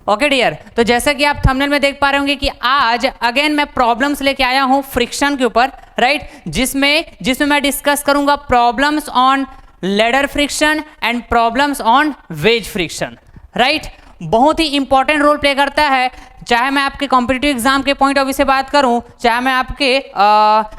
Okay dear, तो जैसा कि आप थंबनेल में देख पा रहे होंगे कि आज अगेन मैं प्रॉब्लम्स लेके आया हूं फ्रिक्शन के ऊपर, राइट, जिसमें मैं डिस्कस करूंगा problems on ladder friction and problems on wedge friction, right. बहुत ही इंपॉर्टेंट रोल प्ले करता है, चाहे मैं आपके कॉम्पिटिटिव एग्जाम के पॉइंट ऑफ व्यू से बात करूं, चाहे मैं आपके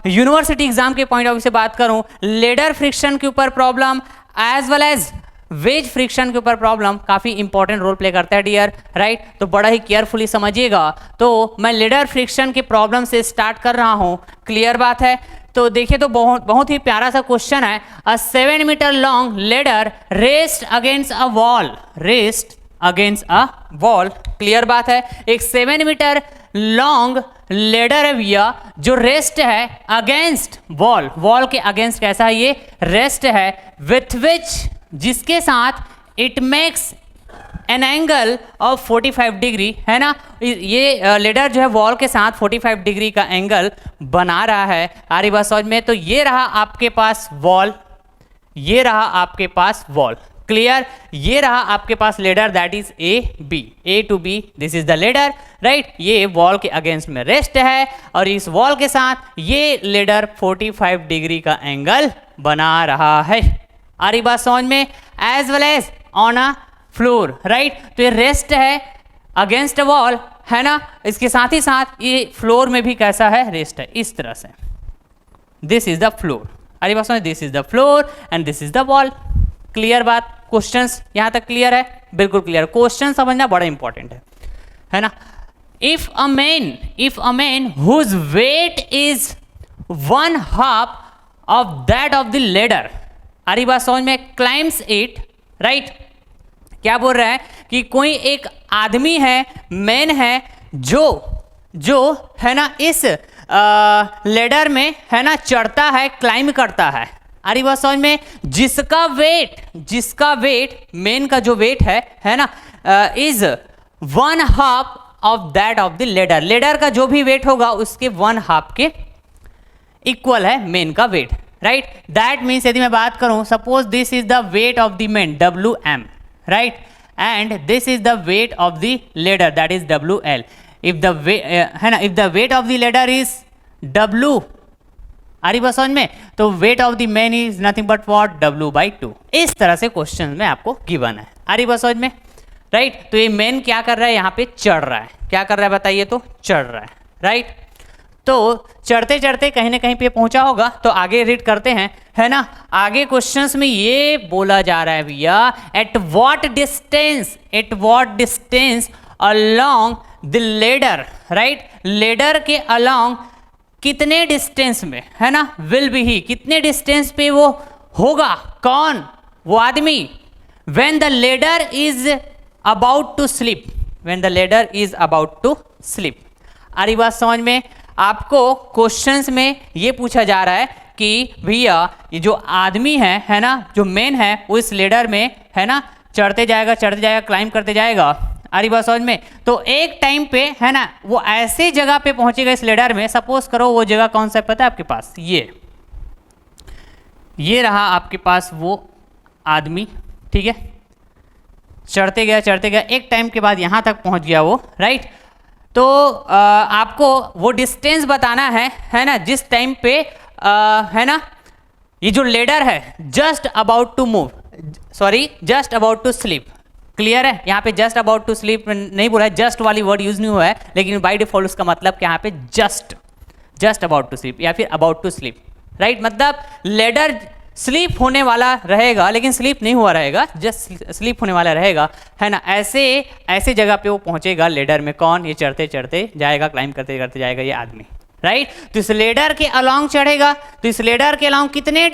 यूनिवर्सिटी एग्जाम के पॉइंट ऑफ व्यू से बात करूं, लेडर फ्रिक्शन के ऊपर problem as well as wedge friction के ऊपर प्रॉब्लम काफ़ी इंपॉर्टेंट रोल प्ले करता है डियर, राइट। तो बड़ा ही केयरफुली समझिएगा। तो मैं लेडर फ्रिक्शन के प्रॉब्लम से स्टार्ट कर रहा हूँ, क्लियर बात है। तो देखिए, तो बहुत ही प्यारा सा क्वेश्चन है। A 7 metre long ladder rest against a wall, rest against a wall, clear बात है। एक 7 मीटर लॉन्ग लेडर है भैया, जो रेस्ट है अगेंस्ट वॉल, वॉल के अगेंस्ट कैसा है ये रेस्ट है, विथ विच जिसके साथ it makes an angle of 45 degree, है ना। ये लेडर जो है वॉल के साथ 45 डिग्री का एंगल बना रहा है। आ रही बात समझ में। तो ये रहा आपके पास वॉल, ये रहा आपके पास वॉल, क्लियर। ये रहा आपके पास ladder, that is A to B, this is the ladder, right. ये वॉल के अगेंस्ट में रेस्ट है और इस वॉल के साथ ये लेडर 45 डिग्री का एंगल बना रहा है। आ रही बात समझ में। As well as on a floor, right. तो ये रेस्ट है अगेंस्ट अ वॉल, है ना। इसके साथ ही साथ ये फ्लोर में भी कैसा है, रेस्ट है, इस तरह से। This is the floor. आ रही बात समझ, this is the floor and this is the wall, clear बात। क्वेश्चंस यहां तक क्लियर है, बिल्कुल क्लियर। क्वेश्चन समझना बड़ा इंपॉर्टेंट है ना। If a man whose weight is 1/2 of that of the ladder, आ रही बात समझ में, क्लाइम्स इट, राइट। क्या बोल रहा है कि कोई एक आदमी है, मैन है, जो है ना इस लेडर में, है ना, चढ़ता है, क्लाइम करता है। आ रही बात समझ में। जिसका वेट मैन का जो वेट है ना, is 1/2 of that of the ladder, ladder का जो भी वेट होगा उसके 1/2 के इक्वल है मैन का वेट, राइट। दैट मीन्स यदि मैं बात करूं, suppose this is the weight of the man WM, right, and this is the weight of the ladder, that is WL। If the है ना, if the weight of the ladder is W, आ रही बात समझ में, तो weight of the man is nothing but what, W/2। इस तरह से क्वेश्चन में आपको गिवन है। आ रही बात समझ में, राइट। तो ये मैन क्या कर रहा है, यहाँ पे चढ़ रहा है। क्या कर रहा है बताइए, तो चढ़ रहा है, राइट। तो चढ़ते चढ़ते कहीं ना कहीं पे पहुंचा होगा। तो आगे रीड करते हैं, है ना। आगे क्वेश्चंस में ये बोला जा रहा है भैया, at what distance along the ladder, right. Ladder के अलोंग कितने डिस्टेंस में, है ना, विल बी ही, कितने डिस्टेंस पे वो होगा, कौन, वो आदमी। When the ladder is about to slip, when the ladder is about to slip. आ रही बात समझ में। आपको क्वेश्चंस में ये पूछा जा रहा है कि भैया ये जो आदमी है ना, जो मैन है, वो इस लेडर में, है ना, चढ़ते जाएगा, क्लाइम करते जाएगा। आ रही बात समझ में। तो एक टाइम पे, है ना, वो ऐसे जगह पे पहुंचेगा इस लेडर में, सपोज करो वो जगह कौन सा पता है आपके पास, ये रहा आपके पास वो आदमी, ठीक है। चढ़ते गया, एक टाइम के बाद यहां तक पहुंच गया वो, राइट। तो आपको वो डिस्टेंस बताना है ना, जिस टाइम पे है ना, ये जो लेडर है just about to move, sorry, just about to slip, clear है। यहाँ पे जस्ट अबाउट टू स्लीप नहीं बोला है, जस्ट वाली वर्ड यूज नहीं हुआ है, लेकिन बाय डिफॉल्ट उसका मतलब कि यहाँ पे जस्ट अबाउट टू स्लीप या फिर अबाउट टू स्लीप, राइट। मतलब लेडर स्लीप होने वाला रहेगा, लेकिन स्लीप नहीं हुआ रहेगा, जस्ट स्लीप होने वाला रहेगा, है ना। ऐसे जगह पे वो पहुंचेगा लेडर में, कौन, ये चढ़ते चढ़ते जाएगा, क्लाइम करते करते जाएगा ये आदमी, राइट। तो इस लेडर के अलोंग चढ़ेगा, तो इस लेडर के अलोंग कितने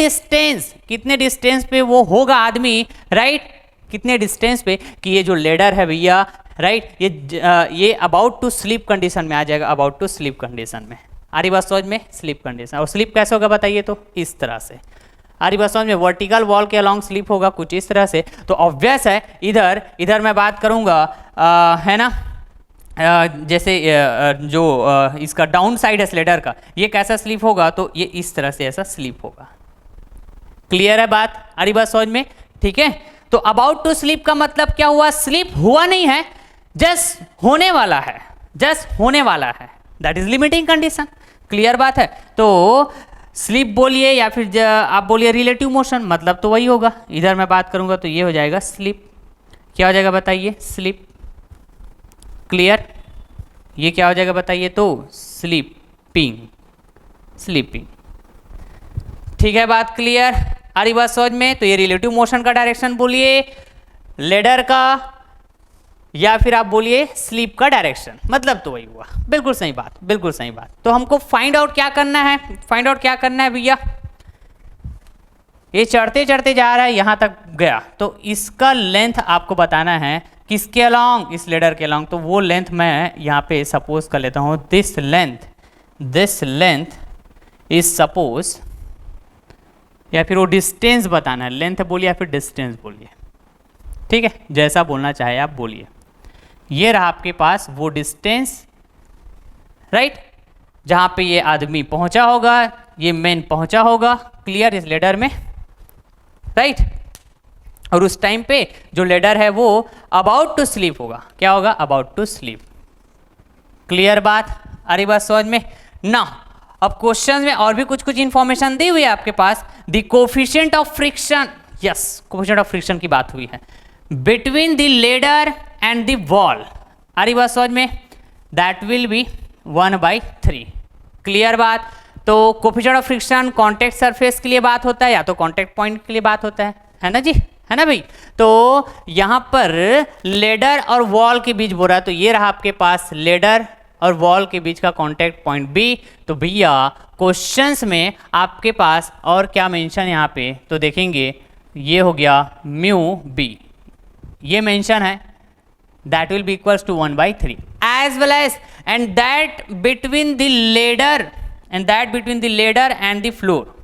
डिस्टेंस पे वो होगा आदमी, राइट, कितने डिस्टेंस पे, कि ये जो लेडर है भैया, राइट, ये अबाउट टू स्लीप कंडीशन में आ जाएगा, अबाउट टू स्लीप कंडीशन में। आ रही बात समझ में, स्लीप कंडीशन। और स्लीप कैसे होगा बताइए, तो इस तरह से। आ रही बात समझ में, वर्टिकल वॉल के अलोंग स्लीप होगा कुछ इस तरह से। तो ऑब्वियस है, इधर मैं बात करूंगा, है ना, जैसे जो इसका डाउन साइड है स्लेडर का, ये कैसा स्लीप होगा, तो ये इस तरह से ऐसा स्लीप होगा, क्लियर है बात। आ रही बात समझ में, ठीक है। तो अबाउट टू स्लीप का मतलब क्या हुआ, स्लीप हुआ नहीं है, जस्ट होने वाला है, जस्ट होने वाला है, that is limiting condition. Clear बात है। तो स्लिप बोलिए या फिर आप बोलिए रिलेटिव मोशन, मतलब तो वही होगा। इधर मैं बात करूंगा तो ये हो जाएगा स्लिप। क्या हो जाएगा बताइए? स्लिप। क्लियर? ये क्या हो जाएगा बताइए? तो स्लीपिंग, स्लीपिंग। ठीक है, बात क्लियर? आ रही बात समझ में? तो ये रिलेटिव मोशन का डायरेक्शन बोलिए, लेडर का, या फिर आप बोलिए स्लीप का डायरेक्शन, मतलब तो वही हुआ। बिल्कुल सही बात, बिल्कुल सही बात। तो हमको फाइंड आउट क्या करना है? फाइंड आउट क्या करना है भैया? ये चढ़ते चढ़ते जा रहा है, यहां तक गया, तो इसका लेंथ आपको बताना है। किसके अलॉन्ग? इस लेडर के अलॉन्ग। तो वो लेंथ मैं यहाँ पे सपोज कर लेता हूँ, दिस लेंथ इज सपोज, या फिर वो डिस्टेंस बताना है, लेंथ बोलिए या फिर डिस्टेंस बोलिए, ठीक है, जैसा बोलना चाहे आप बोलिए। ये रहा आपके पास वो डिस्टेंस, राइट, जहां पे ये आदमी पहुंचा होगा, ये मैन पहुंचा होगा, क्लियर, इस लेडर में, राइट। और उस टाइम पे जो लेडर है वो अबाउट टू स्लीप होगा। क्या होगा? About to slip. क्लियर बात? अरे बात समझ में ना? अब क्वेश्चन में और भी कुछ कुछ इंफॉर्मेशन दी हुई है आपके पास। The coefficient of friction, yes, coefficient of friction की बात हुई है between the ladder and the wall. अरे बात समझ में? That will B 1/3। क्लियर बात? तो coefficient of friction contact surface के लिए बात होता है या तो कॉन्टेक्ट पॉइंट के लिए बात होता है ना जी, है ना भाई? तो यहां पर लेडर और वॉल के बीच बोल रहा है, तो ये रहा आपके पास लेडर और वॉल के बीच का कॉन्टेक्ट पॉइंट बी। तो भैया क्वेश्चंस में आपके पास और क्या मेंशन यहाँ पे, तो देखेंगे ये हो गया म्यू बी, ये मेंशन है, that will be equals to 1/3 as well as and that between the ladder and the floor,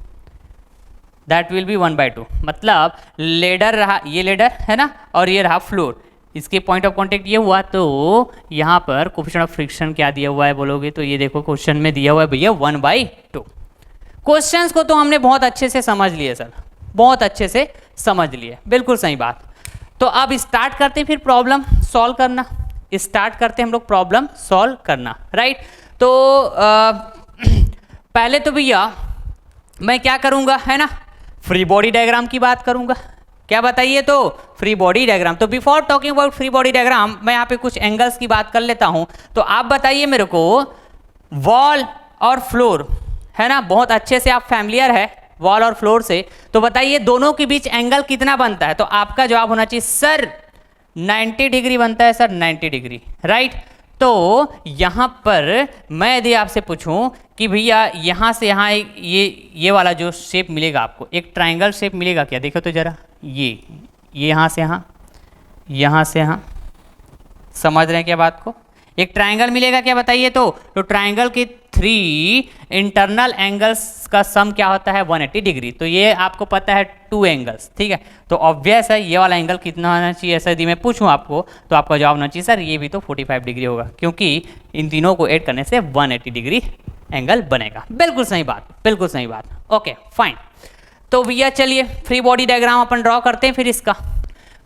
that will be 1/2। मतलब लेडर रहा, ये लेडर है ना, और ये रहा फ्लोर, इसके पॉइंट ऑफ कांटेक्ट ये हुआ। तो यहाँ पर कोफिशिएंट ऑफ फ्रिक्शन क्या दिया हुआ है बोलोगे तो ये देखो क्वेश्चन में दिया हुआ है भैया 1/2। क्वेश्चंस को तो हमने बहुत अच्छे से समझ लिए सर, बहुत अच्छे से समझ लिए, बिल्कुल सही बात। तो अब स्टार्ट करते हैं फिर प्रॉब्लम सॉल्व करना, स्टार्ट करते हैं हम लोग प्रॉब्लम सॉल्व करना, राइट। तो पहले तो भैया मैं क्या करूँगा, है ना, फ्री बॉडी डायग्राम की बात करूँगा। क्या बताइए? तो फ्री बॉडी डायग्राम। तो before talking about free body diagram मैं यहाँ पे कुछ एंगल्स की बात कर लेता हूँ। तो आप बताइए मेरे को, वॉल और फ्लोर, है ना, बहुत अच्छे से आप फैमिलियर है वॉल और फ्लोर से, तो बताइए दोनों के बीच एंगल कितना बनता है? तो आपका जवाब होना चाहिए सर 90 डिग्री बनता है सर, 90 डिग्री, राइट। तो यहाँ पर मैं यदि आपसे पूछूं कि भैया यहाँ से यहाँ ये वाला जो शेप मिलेगा आपको, एक ट्रायंगल शेप मिलेगा क्या? देखो तो जरा, ये यहाँ से यहाँ से यहाँ, समझ रहे हैं क्या बात को? एक ट्रायंगल मिलेगा क्या बताइए? तो ट्रायंगल की 3 इंटरनल एंगल्स का सम क्या होता है? 180 डिग्री। तो ये आपको पता है 2 एंगल्स, ठीक है। तो ऑब्वियस है ये वाला एंगल कितना होना चाहिए, ऐसा यदि मैं पूछूं आपको तो आपका जवाब होना चाहिए सर ये भी तो 45 डिग्री होगा, क्योंकि इन तीनों को ऐड करने से 180 डिग्री एंगल बनेगा। बिल्कुल सही बात, बिल्कुल सही बात। Okay fine. तो भैया चलिए फ्री बॉडी डायग्राम अपन ड्रॉ करते हैं। फिर इसका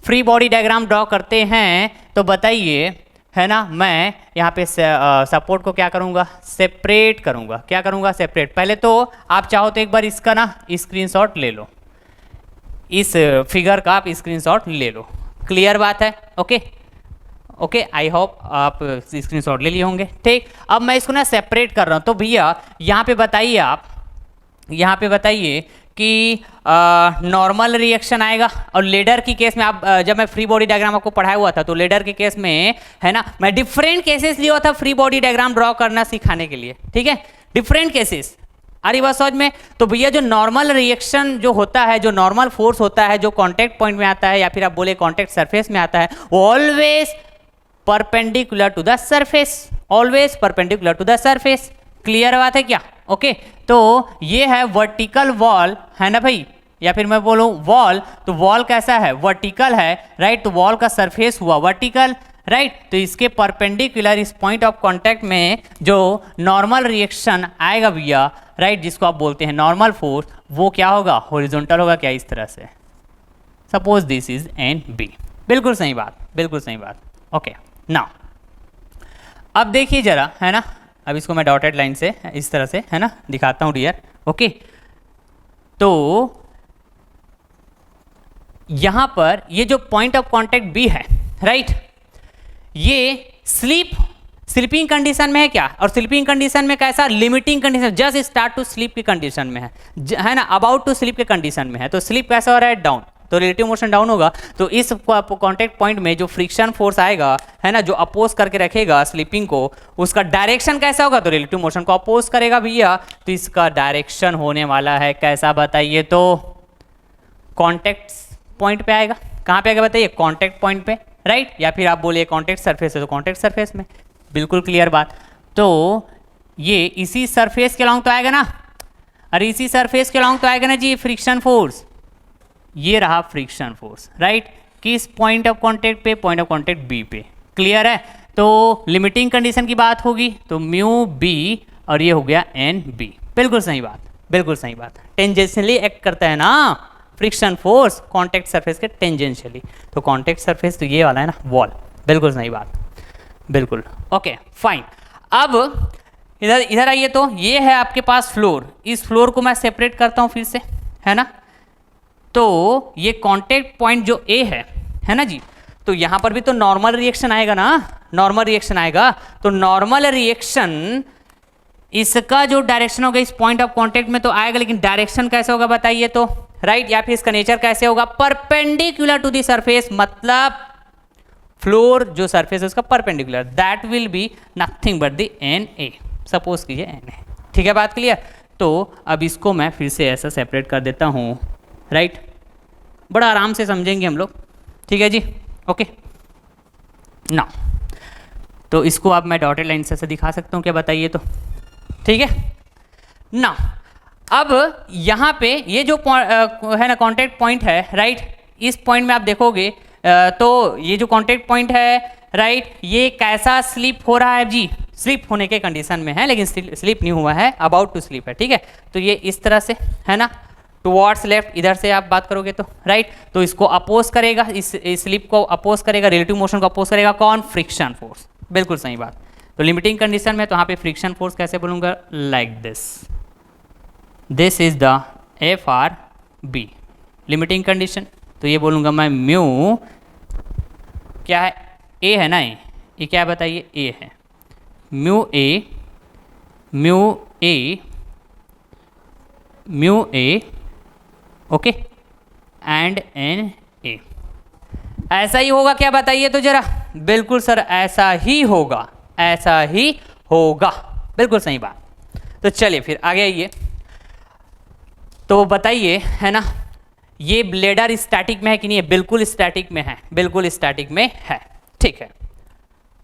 फ्री बॉडी डायग्राम ड्रॉ करते हैं। तो बताइए, है ना, मैं यहाँ पे सपोर्ट को क्या करूँगा? सेपरेट करूँगा। क्या करूँगा? सेपरेट। पहले तो आप चाहो तो एक बार इसका ना स्क्रीनशॉट ले लो, इस फिगर का आप स्क्रीनशॉट ले लो। क्लियर बात है? ओके ओके, आई होप आप स्क्रीनशॉट ले लिए होंगे, ठीक। अब मैं इसको ना सेपरेट कर रहा हूँ। तो भैया यहाँ पे बताइए, आप यहाँ पे बताइए कि नॉर्मल रिएक्शन आएगा। और लेडर की केस में आप जब मैं फ्री बॉडी डायग्राम आपको पढ़ाया हुआ था, तो लेडर के केस में, है ना, मैं डिफरेंट केसेस लिया था फ्री बॉडी डायग्राम ड्रॉ करना सिखाने के लिए, ठीक है, डिफरेंट केसेस। अरे बात समझ में? तो भैया जो नॉर्मल रिएक्शन जो होता है, जो नॉर्मल फोर्स होता है, जो कॉन्टैक्ट पॉइंट में आता है या फिर आप बोले कॉन्टैक्ट सरफेस में आता है, वो always perpendicular to the surface, always perpendicular to the surface. Clear बात है क्या? ओके तो ये है वर्टिकल वॉल, है ना भाई, या फिर मैं बोलूं वॉल, तो वॉल कैसा है? वर्टिकल है, राइट। तो वॉल का सरफेस हुआ वर्टिकल, राइट। तो इसके परपेंडिकुलर इस पॉइंट ऑफ कांटेक्ट में जो नॉर्मल रिएक्शन आएगा भैया, राइट, जिसको आप बोलते हैं नॉर्मल फोर्स, वो क्या होगा? हॉरिजॉन्टल होगा। क्या? इस तरह से। Suppose this is N B. बिल्कुल सही बात, बिल्कुल सही बात। ओके ना अब देखिए जरा, है ना, अब इसको मैं डॉटेड लाइन से इस तरह से, है ना, दिखाता हूँ डियर। ओके, तो यहां पर ये जो पॉइंट ऑफ कांटेक्ट बी है, राइट, ये स्लीपिंग कंडीशन में है क्या, और स्लीपिंग कंडीशन में कैसा, limiting condition, just start to slip की कंडीशन में है ना, अबाउट टू स्लीप के कंडीशन में है। तो स्लीप कैसा हो रहा है, डाउन, तो रिलेटिव मोशन डाउन होगा। तो इस कांटेक्ट पॉइंट में जो फ्रिक्शन फोर्स आएगा, है ना, जो अपोज करके रखेगा स्लीपिंग को, उसका डायरेक्शन कैसा होगा, तो रिलेटिव मोशन को अपोज करेगा भैया। तो इसका डायरेक्शन होने वाला है कैसा बताइए, तो कांटेक्ट पॉइंट पे आएगा। कहाँ पे आएगा बताइए, कांटेक्ट पॉइंट पे, राइट, या फिर आप बोलिए कांटेक्ट सरफेस है तो कांटेक्ट सरफेस में, बिल्कुल क्लियर बात। तो ये इसी सरफेस के अलॉन्ग तो आएगा ना, अरे इसी सरफेस के अलॉन्ग तो आएगा ना जी फ्रिक्शन फोर्स, ये रहा फ्रिक्शन फोर्स, राइट, किस पॉइंट ऑफ कांटेक्ट पे, पॉइंट ऑफ कांटेक्ट बी पे, क्लियर है। तो लिमिटिंग कंडीशन की बात होगी तो म्यू बी और ये हो गया एन बी, बिल्कुल सही बात, बिल्कुल सही बात। टेंजेंशियली एक्ट करता है ना फ्रिक्शन फोर्स कांटेक्ट सरफेस के टेंजेंशियली, तो कांटेक्ट सरफेस तो ये वाला है ना, वॉल, बिल्कुल सही बात, बिल्कुल ओके फाइन। अब इधर आइए, तो ये है आपके पास फ्लोर, इस फ्लोर को मैं सेपरेट करता हूँ फिर से, है ना। तो ये कांटेक्ट पॉइंट जो ए है ना जी, तो यहाँ पर भी तो नॉर्मल रिएक्शन आएगा ना, नॉर्मल रिएक्शन आएगा। तो नॉर्मल रिएक्शन इसका जो डायरेक्शन होगा इस पॉइंट ऑफ कांटेक्ट में तो आएगा, लेकिन डायरेक्शन कैसे होगा बताइए तो, राइट, या फिर इसका नेचर कैसे होगा, परपेंडिकुलर टू द सरफेस, मतलब फ्लोर जो सरफेस है उसका perpendicular, that will be nothing but the N A, suppose कीजिए एन ए, ठीक है, बात क्लियर। तो अब इसको मैं फिर से ऐसा सेपरेट कर देता हूँ, राइट, बड़ा आराम से समझेंगे हम लोग, ठीक है जी, ओके ना। तो इसको अब मैं डॉटेड लाइन से दिखा सकता हूँ क्या बताइए तो, ठीक है ना। अब यहाँ पे ये जो है ना कांटेक्ट पॉइंट है, राइट, इस पॉइंट में आप देखोगे तो ये जो कांटेक्ट पॉइंट है, राइट, ये कैसा स्लिप हो रहा है जी, स्लिप होने के कंडीशन में है, लेकिन स्लिप नहीं हुआ है, अबाउट टू स्लिप है, ठीक है। तो ये इस तरह से है ना, टुवर्ड्स लेफ्ट, इधर से आप बात करोगे तो, राइट, तो इसको अपोज करेगा, इस स्लिप को अपोज करेगा, रिलेटिव मोशन को अपोज करेगा कौन, फ्रिक्शन फोर्स, बिल्कुल सही बात। तो लिमिटिंग कंडीशन में तो यहाँ पे फ्रिक्शन फोर्स कैसे बोलूँगा, like this is the F R B, limiting condition, तो ये बोलूँगा मैं म्यू, क्या है, ए है ना, ये क्या बताइए, ए है, mu A, mu A, mu A, okay, and N A, ऐसा ही होगा क्या बताइए तो जरा, बिल्कुल सर ऐसा ही होगा, ऐसा ही होगा, बिल्कुल सही बात। तो चलिए फिर आगे आइए, तो बताइए, है ना, ये ब्लेडर स्टैटिक में है कि नहीं है, बिल्कुल स्टैटिक में है, बिल्कुल स्टैटिक में है, ठीक है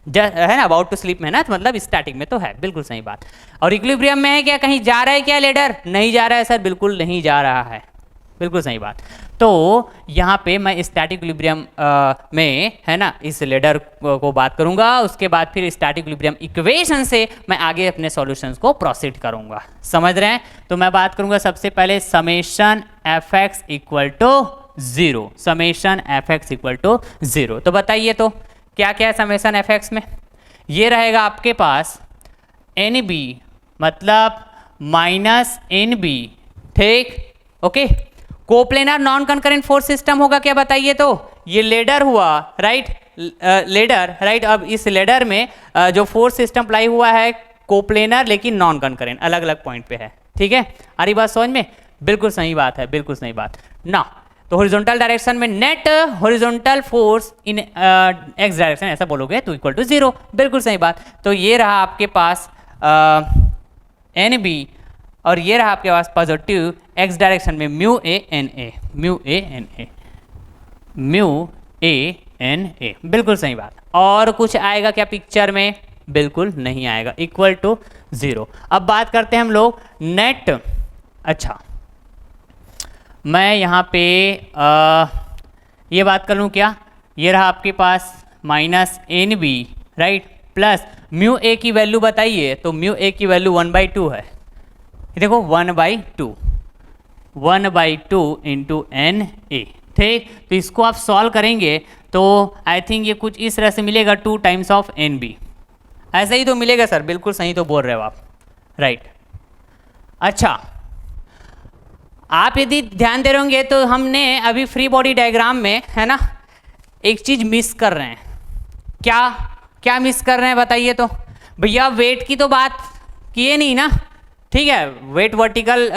ना, अबाउट टू स्लीप में है ना, तो मतलब स्टैटिक में तो है, बिल्कुल सही बात। और इक्विलिब्रियम में है क्या, कहीं जा रहा है क्या लेडर, नहीं जा रहा है सर, बिल्कुल नहीं जा रहा है, बिल्कुल सही बात। तो यहाँ पे मैं स्टैटिक इक्विलिब्रियम में, है ना, इस लेडर को बात करूँगा, उसके बाद फिर स्टैटिक इक्विलिब्रियम इक्वेशन से मैं आगे अपने सॉल्यूशंस को प्रोसीड करूँगा, समझ रहे हैं। तो मैं बात करूँगा सबसे पहले summation F X equal to 0, summation F X equal to 0। तो बताइए तो क्या क्या है समेशन एफ एक्स में, ये रहेगा आपके पास एन बी, मतलब माइनस एन बी, ठीक, okay. Coplanar non concurrent force system होगा क्या बताइए तो, ये लेडर हुआ, राइट, लेडर, राइट। अब इस लेडर में जो फोर्स सिस्टम अप्लाई हुआ है कोप्लेनर, लेकिन नॉन कंकरेंट, अलग अलग पॉइंट पे है, ठीक है, आ रही बात समझ में, बिल्कुल सही बात है, बिल्कुल सही बात ना। तो हॉरिजॉन्टल डायरेक्शन में net horizontal force in X direction ऐसा बोलोगे तो इक्वल टू 0, बिल्कुल सही बात। तो ये रहा आपके पास एन बी, और ये रहा आपके पास पॉजिटिव एक्स डायरेक्शन में mu A N A, mu A N A, mu A N A, बिल्कुल सही बात। और कुछ आएगा क्या पिक्चर में, बिल्कुल नहीं आएगा, इक्वल टू 0। अब बात करते हैं हम लोग नेट, अच्छा मैं यहाँ पे ये बात कर लूँ क्या, ये रहा आपके पास minus N B, right, plus mu A की वैल्यू बताइए, तो म्यू ए की वैल्यू 1/2 है, देखो 1/2 इंटू एन ए, ठीक। तो इसको आप सॉल्व करेंगे तो आई थिंक ये कुछ इस तरह से मिलेगा 2 टाइम्स ऑफ एन बी, ऐसा ही तो मिलेगा सर, बिल्कुल सही तो बोल रहे हो आप, राइट। अच्छा, आप यदि ध्यान दे रहे होंगे तो हमने अभी फ्री बॉडी डायग्राम में, है ना, एक चीज मिस कर रहे हैं। क्या क्या मिस कर रहे हैं बताइए तो। भैया वेट की तो बात किए नहीं ना, ठीक है, वेट वर्टिकल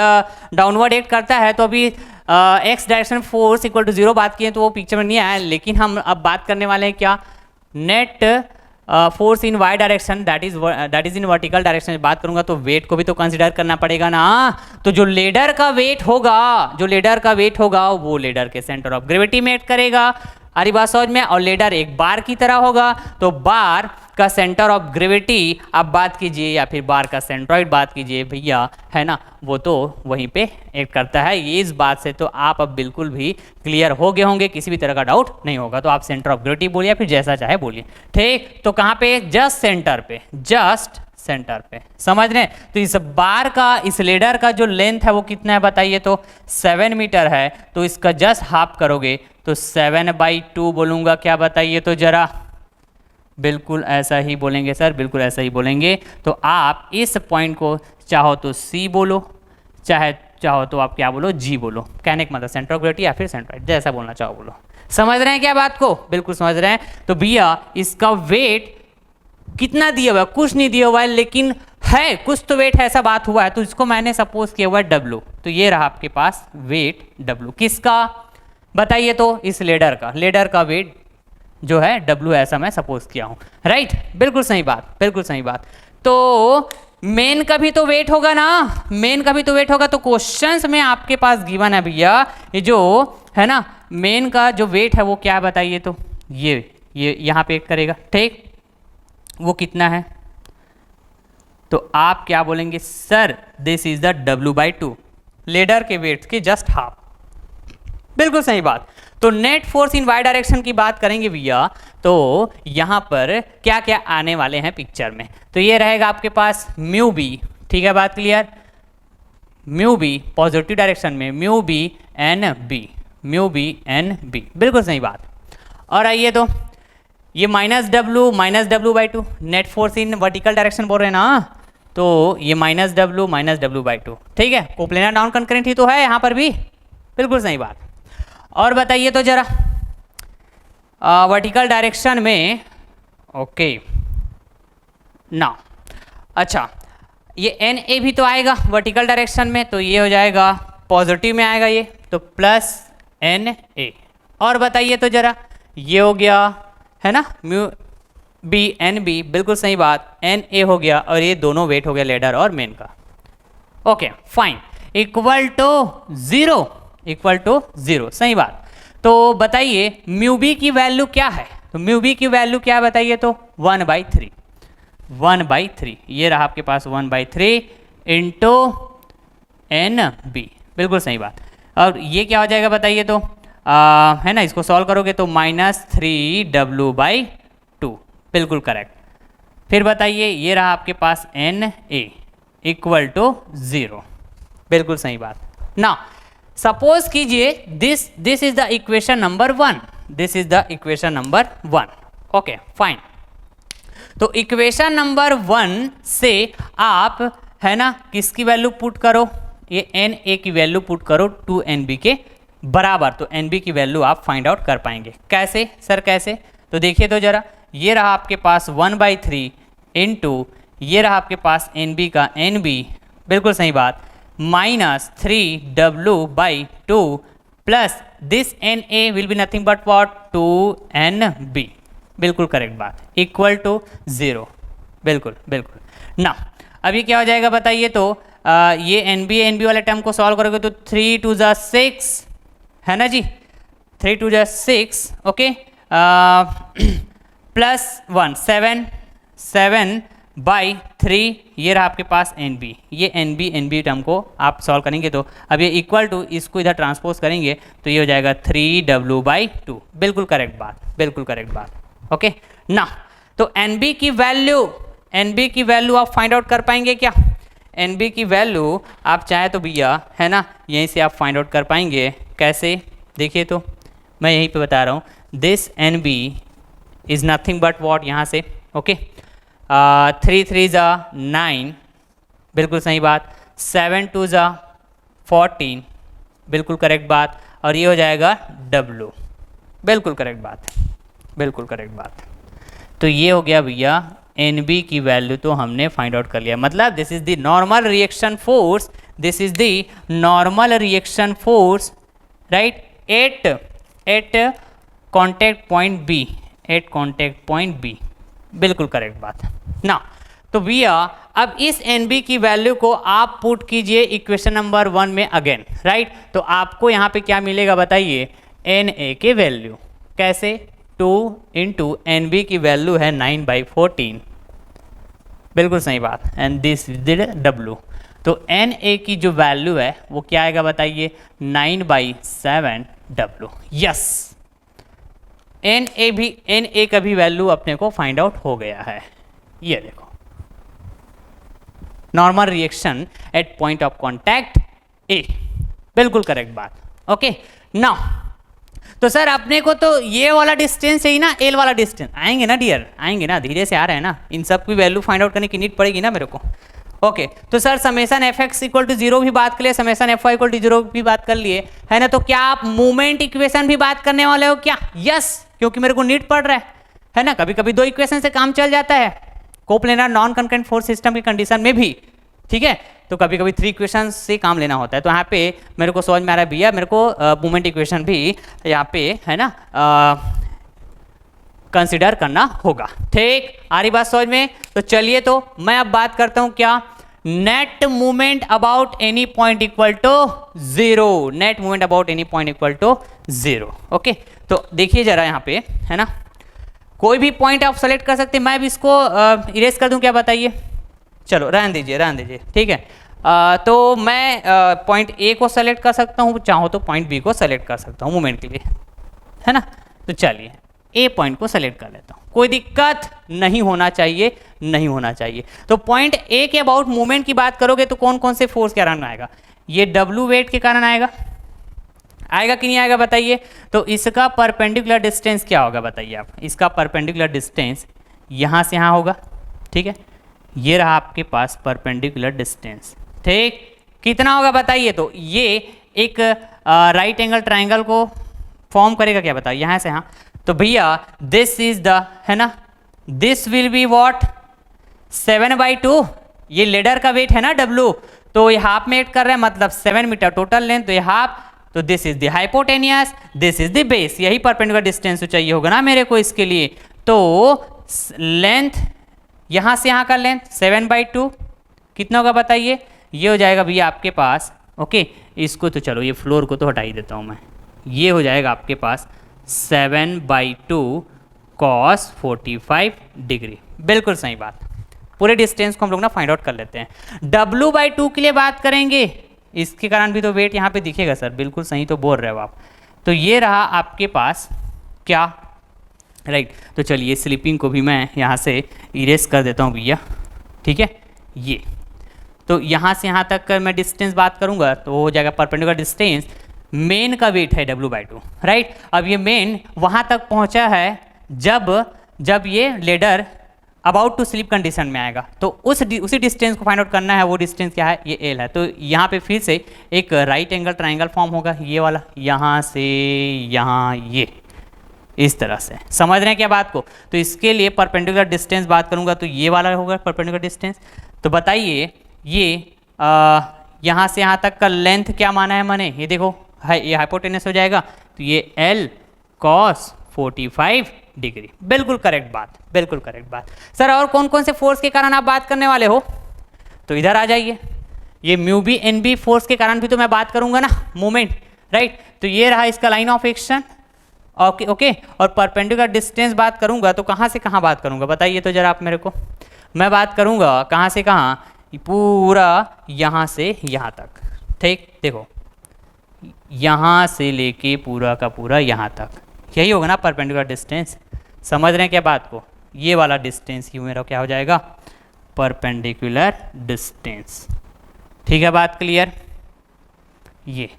डाउनवर्ड एक्ट करता है, तो अभी X direction force equal to 0 बात किए तो वो पिक्चर में नहीं आया, लेकिन हम अब बात करने वाले हैं क्या, net force in Y direction, that is in vertical direction बात करूंगा, तो वेट को भी तो कंसिडर करना पड़ेगा ना। तो जो लेडर का वेट होगा वो लेडर के सेंटर ऑफ ग्रेविटी में एक्ट करेगा, आरी बात समझ में, और लेडर एक बार की तरह होगा, तो बार का सेंटर ऑफ ग्रेविटी आप बात कीजिए या फिर बार का सेंट्रॉइड बात कीजिए भैया, है ना, वो तो वहीं पे एक्ट करता है। ये इस बात से तो आप अब बिल्कुल भी क्लियर हो गए होंगे, किसी भी तरह का डाउट नहीं होगा। तो आप सेंटर ऑफ ग्रेविटी बोलिए या फिर जैसा चाहे बोलिए, ठीक। तो कहाँ पे, जस्ट सेंटर पे, जस्ट सेंटर पे, समझ रहे हैं। तो इस बार का, इस लेडर का जो लेंथ है वो कितना है बताइए तो, 7 मीटर है, तो इसका जस्ट हाफ करोगे तो 7/2 बोलूंगा, क्या बताइए तो जरा। बिल्कुल ऐसा ही बोलेंगे सर, बिल्कुल ऐसा ही बोलेंगे। तो आप इस पॉइंट को चाहो तो सी बोलो, चाहो तो आप क्या बोलो, जी बोलो, कहने का मतलब सेंटर ऑफ ग्रेविटी या फिर सेंट्रॉइड, जैसा बोलना चाहो बोलो। समझ रहे हैं क्या बात को, बिल्कुल समझ रहे हैं। तो भैया इसका वेट कितना दिया हुआ है, कुछ नहीं दिया हुआ है, लेकिन है कुछ तो वेट है, ऐसा बात हुआ है, तो इसको मैंने सपोज किया हुआ है W। तो ये रहा आपके पास वेट W, किसका बताइए तो, इस लेडर का वेट जो है W, ऐसा मैं सपोज किया हूं, राइट। बिल्कुल सही बात, बिल्कुल सही बात। तो मेन का भी तो वेट होगा ना, मेन का भी तो वेट होगा। तो क्वेश्चंस में आपके पास गिवन है भैया, ये जो है ना मेन का जो वेट है वो क्या है बताइए तो, ये यहाँ पे एक करेगा, ठीक। वो कितना है, तो आप क्या बोलेंगे sir, this is the W/2, ladder के वेट के जस्ट हाफ, बिल्कुल सही बात। तो net force in Y direction की बात करेंगे भैया, तो यहां पर क्या क्या आने वाले हैं पिक्चर में, तो ये रहेगा आपके पास म्यू बी, ठीक है, बात क्लियर। म्यू बी पॉजिटिव डायरेक्शन में म्यू बी एन बी, बिल्कुल सही बात। और आइए तो ये -W/2 net force in vertical direction बोल रहे हैं ना, तो ये -W/2, ठीक है, कोप्लेनर नॉन कंकरेंट ही तो है यहाँ पर भी, बिल्कुल सही बात। और बताइए तो जरा वर्टिकल डायरेक्शन में, ओके ना, अच्छा ये NA भी तो आएगा वर्टिकल डायरेक्शन में, तो ये हो जाएगा पॉजिटिव में आएगा ये, तो +NA। और बताइए तो जरा, ये हो गया है ना म्यू बी एन बी, बिल्कुल सही बात, NA हो गया, और ये दोनों वेट हो गया लेडर और मेन का, ओके फाइन, इक्वल टू 0, सही बात। तो बताइए म्यू बी की वैल्यू क्या है, तो म्यू बी की वैल्यू क्या बताइए तो 1/3, ये रहा आपके पास 1/3 इंटू NB, बिल्कुल सही बात। और ये क्या हो जाएगा बताइए तो, है ना, इसको सॉल्व करोगे तो -3W/2, बिल्कुल करेक्ट। फिर बताइए ये रहा आपके पास NA इक्वल टू 0, बिल्कुल सही बात ना। सपोज कीजिए this is the equation number 1, okay fine. तो इक्वेशन नंबर 1 से आप, है ना, किसकी वैल्यू पुट करो, ये NA की वैल्यू पुट करो 2NB के बराबर, तो NB की वैल्यू आप फाइंड आउट कर पाएंगे। कैसे सर, कैसे, तो देखिए तो जरा, ये रहा आपके पास 1/3 इंटू ये रहा आपके पास NB का NB, बिल्कुल सही बात, -3W/2 plus this NA will be nothing but what 2NB, बिल्कुल करेक्ट बात, इक्वल टू 0, बिल्कुल बिल्कुल ना। अभी क्या हो जाएगा बताइए तो, ये NB वाले टर्म को सॉल्व करोगे तो 3 2 जा 6, है ना जी, 3 2 जा 6, ओके, +1 7/3, ये रहा आपके पास NB, ये NB टर्म को आप सॉल्व करेंगे तो, अब ये इक्वल टू, इसको इधर ट्रांसपोज करेंगे तो ये हो जाएगा 3W/2, बिल्कुल करेक्ट बात, बिल्कुल करेक्ट बात, ओके ना। तो NB की वैल्यू आप फाइंड आउट कर पाएंगे क्या, NB की वैल्यू आप चाहे तो भैया, है ना, यहीं से आप फाइंड आउट कर पाएंगे। कैसे, देखिए तो मैं यहीं पे बता रहा हूँ, this N B is nothing but what, यहाँ से ओके 3 3 ज़ा 9, बिल्कुल सही बात, 7 2 ज़ा 14, बिल्कुल करेक्ट बात, और ये हो जाएगा W, बिल्कुल करेक्ट बात, बिल्कुल करेक्ट बात। तो ये हो गया भैया NB की वैल्यू तो हमने फाइंड आउट कर लिया, मतलब this is the normal reaction force, this is the normal reaction force right at contact point B, at contact point B, बिल्कुल करेक्ट बात ना। तो भैया अब इस NB की वैल्यू को आप पुट कीजिए इक्वेशन नंबर 1 में अगेन राइट, तो आपको यहाँ पे क्या मिलेगा बताइए, NA के वैल्यू, कैसे 2 इंटू NB की वैल्यू है 9/14, बिल्कुल सही बात, एंड दिस इज W, तो NA की जो वैल्यू है वो क्या आएगा बताइए, 9/7 W, यस NA का भी वैल्यू अपने को फाइंड आउट हो गया है। ये देखो normal reaction at point of contact A, बिल्कुल करेक्ट बात, ओके नाउ। तो सर अपने को तो ये वाला डिस्टेंस चाहिए ना, एल वाला डिस्टेंस, आएंगे ना डियर, आएंगे ना, धीरे से आ रहे हैं ना, इन सब की वैल्यू फाइंड आउट करने की नीड पड़ेगी ना मेरे को, ओके तो sir summation F X equal to 0 भी बात कर लिए, summation F Y equal to 0 भी बात कर लिए है ना, तो क्या आप मूवमेंट इक्वेशन भी बात करने वाले हो क्या? यस, क्योंकि मेरे को नीड पड़ रहा है ना, कभी कभी 2 इक्वेशन से काम चल जाता है coplanar non concurrent force system की कंडीशन में भी, ठीक है, तो कभी कभी 3 इक्वेशन से काम लेना होता है, तो यहाँ पे मेरे को समझ में आ रहा है भैया, मेरे को मूवमेंट इक्वेशन भी यहाँ पे है ना कंसिडर करना होगा, ठीक, आ रही बात समझ में। तो चलिए तो मैं अब बात करता हूँ क्या, net movement about any point equal to 0, net movement about any point equal to 0, okay. तो देखिए जरा यहाँ पे है ना, कोई भी पॉइंट आप सेलेक्ट कर सकते हैं, मैं भी इसको इरेज कर दूं क्या बताइए, चलो रहने दीजिए, ठीक है। तो मैं पॉइंट ए को सेलेक्ट कर सकता हूँ, चाहो तो पॉइंट बी को सेलेक्ट कर सकता हूँ मूवमेंट के लिए, है ना। तो चलिए ए पॉइंट को सेलेक्ट कर लेता हूँ, कोई दिक्कत नहीं होना चाहिए, नहीं होना चाहिए। तो पॉइंट ए के अबाउट मूवमेंट की बात करोगे तो कौन कौन से फोर्स के कारण आएगा, ये W वेट के कारण आएगा, आएगा कि नहीं आएगा बताइए। तो इसका परपेंडिकुलर डिस्टेंस क्या होगा बताइए आप, इसका परपेंडिकुलर डिस्टेंस यहाँ से यहाँ होगा, ठीक है, ये रहा आपके पास परपेंडिकुलर डिस्टेंस, ठीक, कितना होगा बताइए। तो ये एक राइट एंगल ट्राइंगल को फॉर्म करेगा क्या बताइए, यहाँ से यहाँ, तो भैया दिस इज द है ना, दिस विल बी व्हाट 7/2, ये लेडर का वेट है ना W, तो ये हाफ में ऐड कर रहे हैं, मतलब 7 मीटर टोटल लेंथ, तो ये हाफ, तो this is the hypotenuse, this is the base, यही परपेंडिकुलर डिस्टेंस तो चाहिए होगा ना मेरे को इसके लिए। तो लेंथ यहाँ से यहाँ का लेंथ 7/2 कितना होगा बताइए, ये हो जाएगा भैया आपके पास, ओके, इसको तो चलो ये फ्लोर को तो हटा ही देता हूँ मैं, ये हो जाएगा आपके पास 7/2 cos 45 डिग्री, बिल्कुल सही बात। पूरे डिस्टेंस को हम लोग ना फाइंड आउट कर लेते हैं। W/2 के लिए बात करेंगे, इसके कारण भी तो वेट यहाँ पे दिखेगा सर, बिल्कुल सही तो बोल रहे हो आप। तो ये रहा आपके पास क्या, राइट, तो चलिए स्लीपिंग को भी मैं यहाँ से इरेज कर देता हूँ भैया, ठीक है। ये तो यहाँ से यहाँ तक का मैं डिस्टेंस बात करूँगा तो हो जाएगा परपेंडिकुलर डिस्टेंस, मेन का वेट है W/2, राइट। अब ये मेन वहाँ तक पहुँचा है जब ये ladder about to slip condition में आएगा, तो उसी डिस्टेंस को फाइंड आउट करना है, वो डिस्टेंस क्या है, ये L है। तो यहाँ पे फिर से एक राइट एंगल ट्राइंगल फॉर्म होगा, ये वाला, यहाँ से यहाँ, ये इस तरह से, समझ रहे हैं क्या बात को। तो इसके लिए परपेंडिकुलर डिस्टेंस बात करूँगा तो ये वाला होगा परपेंडिकुलर डिस्टेंस। तो बताइए ये यहाँ से यहाँ तक का लेंथ क्या माना है मैंने, ये देखो है, ये हाइपोटेनस हो जाएगा, तो ये L cos 45 डिग्री, बिल्कुल करेक्ट बात, बिल्कुल करेक्ट बात। सर और कौन कौन से फोर्स के कारण आप बात करने वाले हो, तो इधर आ जाइए, ये mu B N B force के कारण भी तो मैं बात करूंगा ना, मूवमेंट, राइट। तो ये रहा इसका line of action, okay okay, और परपेंडिकुलर डिस्टेंस बात करूंगा तो कहाँ से कहाँ बात करूंगा बताइए तो जरा आप मेरे को, मैं बात करूंगा कहाँ से कहाँ, पूरा यहाँ से यहाँ तक, ठीक, देखो यहाँ से लेके पूरा का पूरा यहाँ तक, यही होगा ना परपेंडिकुलर डिस्टेंस, समझ रहे हैं क्या बात को। ये वाला डिस्टेंस ही मेरा क्या हो जाएगा, परपेंडिकुलर डिस्टेंस, ठीक है, बात क्लियर। ये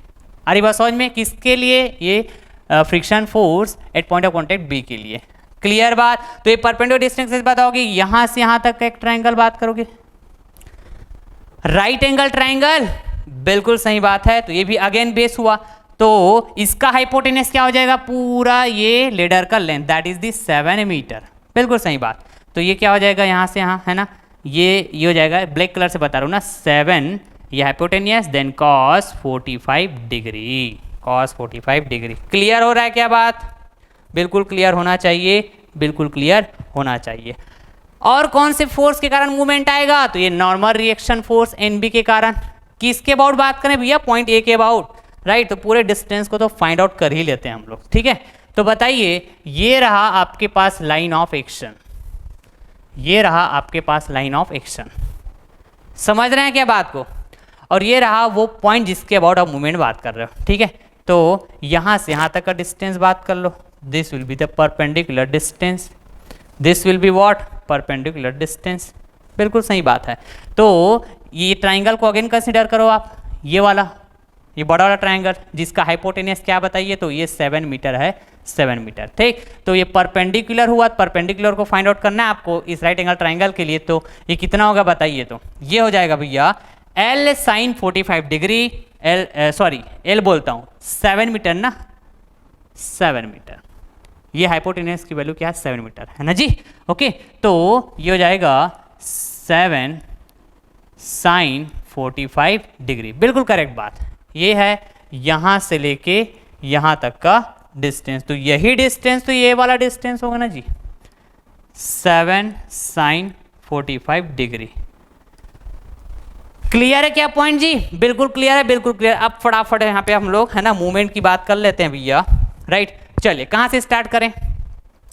अरे बात समझ में, किसके लिए, ये friction force at point of contact B के लिए। क्लियर बात? तो ये परपेंडिकुलर डिस्टेंस बताओगे, यहां से यहां तक का एक ट्राइंगल बात करोगे, राइट एंगल ट्राइंगल, बिल्कुल सही बात है। तो ये भी अगेन बेस हुआ, तो इसका हाइपोटेनस क्या हो जाएगा, पूरा ये लेडर का length, that is the 7 metre, बिल्कुल सही बात। तो ये क्या हो जाएगा यहां से यहां, है ना, ये हो जाएगा, ब्लैक कलर से बता रहा हूं ना, 7 ये hypotenuse, then cos 45 degree, cos 45 degree. Clear हो रहा है क्या बात? बिल्कुल क्लियर होना चाहिए, बिल्कुल क्लियर होना चाहिए। और कौन से फोर्स के कारण मूवमेंट आएगा, तो ये नॉर्मल रिएक्शन फोर्स एनबी के कारण। किसके अबाउट बात करें भैया, पॉइंट ए के अबाउट, राइट। तो पूरे डिस्टेंस को तो फाइंड आउट कर ही लेते हैं हम लोग, ठीक है। तो बताइए, ये रहा आपके पास लाइन ऑफ एक्शन, ये रहा आपके पास लाइन ऑफ एक्शन, समझ रहे हैं क्या बात को? और ये रहा वो पॉइंट जिसके अबाउट आप मूवमेंट बात कर रहे हो, ठीक है। तो यहां से यहां तक का डिस्टेंस बात कर लो, this will be the perpendicular distance, this will be what, perpendicular distance, बिल्कुल सही बात है। तो ये ट्राइंगल को अगेन कंसिडर करो आप, ये वाला, ये बड़ा वाला ट्राइंगल जिसका हाइपोटेनियस क्या बताइए, तो ये 7 मीटर है, 7 मीटर, ठीक। तो ये परपेंडिकुलर हुआ, परपेंडिकुलर को फाइंड आउट करना है आपको इस राइट एंगल ट्राइंगल के लिए। तो ये कितना होगा बताइए, तो ये हो जाएगा भैया L sin 45 डिग्री, L बोलता हूँ, 7 मीटर ना, 7 मीटर, ये हाइपोटेनियस की वैल्यू क्या है, 7 मीटर है ना जी, ओके। तो ये हो जाएगा 7 sin 45 डिग्री, बिल्कुल करेक्ट बात। ये है यहाँ से लेके यहाँ तक का डिस्टेंस, तो यही डिस्टेंस तो ये वाला डिस्टेंस होगा ना जी, 7 sin 45 डिग्री। क्लियर है क्या पॉइंट जी? बिल्कुल क्लियर है, बिल्कुल क्लियर। अब फटाफट यहाँ पे हम लोग, है ना, मूवमेंट की बात कर लेते हैं भैया, राइट। चलिए कहाँ से स्टार्ट करें,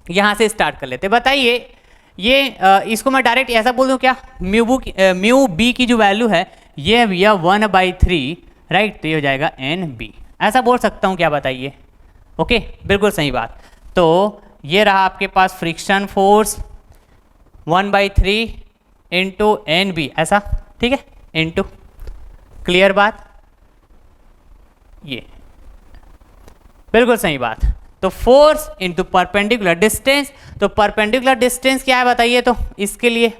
यहाँ से स्टार्ट कर लेते हैं। बताइए, ये इसको मैं डायरेक्ट ऐसा बोल दूँ क्या, म्यू बी की जो वैल्यू है ये है भैया 1/3, राइट। तो ये हो जाएगा NB, ऐसा बोल सकता हूँ क्या बताइए, ओके, बिल्कुल सही बात। तो ये रहा आपके पास फ्रिक्शन फोर्स 1/3 इंटू NB, ऐसा, ठीक है, इंटू, क्लियर बात, ये बिल्कुल सही बात। तो फोर्स इंटू परपेंडिकुलर डिस्टेंस, तो परपेंडिकुलर डिस्टेंस क्या है बताइए, तो इसके लिए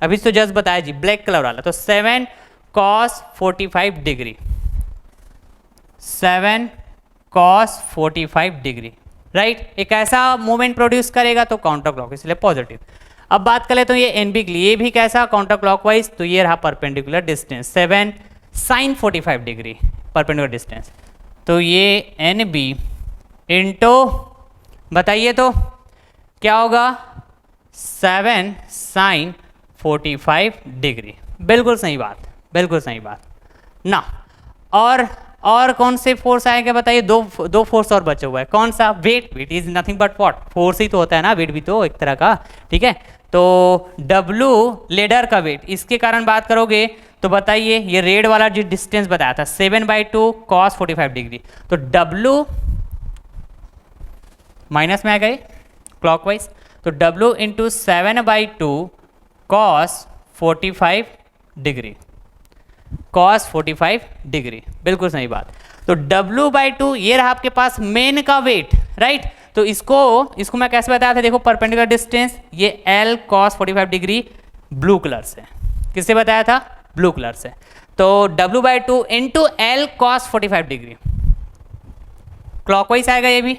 अभी तो जस्ट बताया जी, ब्लैक कलर वाला, तो 7 cos 45 degree, 7 cos 45 degree, right. एक ऐसा मूवमेंट प्रोड्यूस करेगा तो काउंटर क्लॉक, इसलिए पॉजिटिव। अब बात कर ले तो ये NB के लिए भी कैसा, काउंटर क्लॉकवाइज। तो ये रहा perpendicular distance 7 sin 45 degree, perpendicular distance. तो ये NB इंटू, बताइए तो क्या होगा, 7 sin 45 डिग्री, बिल्कुल सही बात, बिल्कुल सही बात ना। और कौन से फोर्स आएगा बताइए, दो फोर्स और बचे हुआ है, कौन सा, weight, weight is nothing but what, force ही तो होता है ना, वेट भी तो एक तरह का, ठीक है। तो W लेडर का वेट, इसके कारण बात करोगे तो बताइए, ये रेड वाला जो डिस्टेंस बताया था 7/2 cos 45 डिग्री, तो W माइनस में आ गए क्लॉकवाइज, तो W into 7/2 cos 45 degree, cos 45 degree, बिल्कुल सही बात। तो W/2 ये रहा आपके पास मेन का वेट, राइट। तो इसको मैं कैसे बताया था, देखो परपेंडिकुलर डिस्टेंस, ये L cos 45 degree blue colour से, किससे बताया था, ब्लू कलर से। तो W/2 into L cos 45 degree, clockwise आएगा ये भी,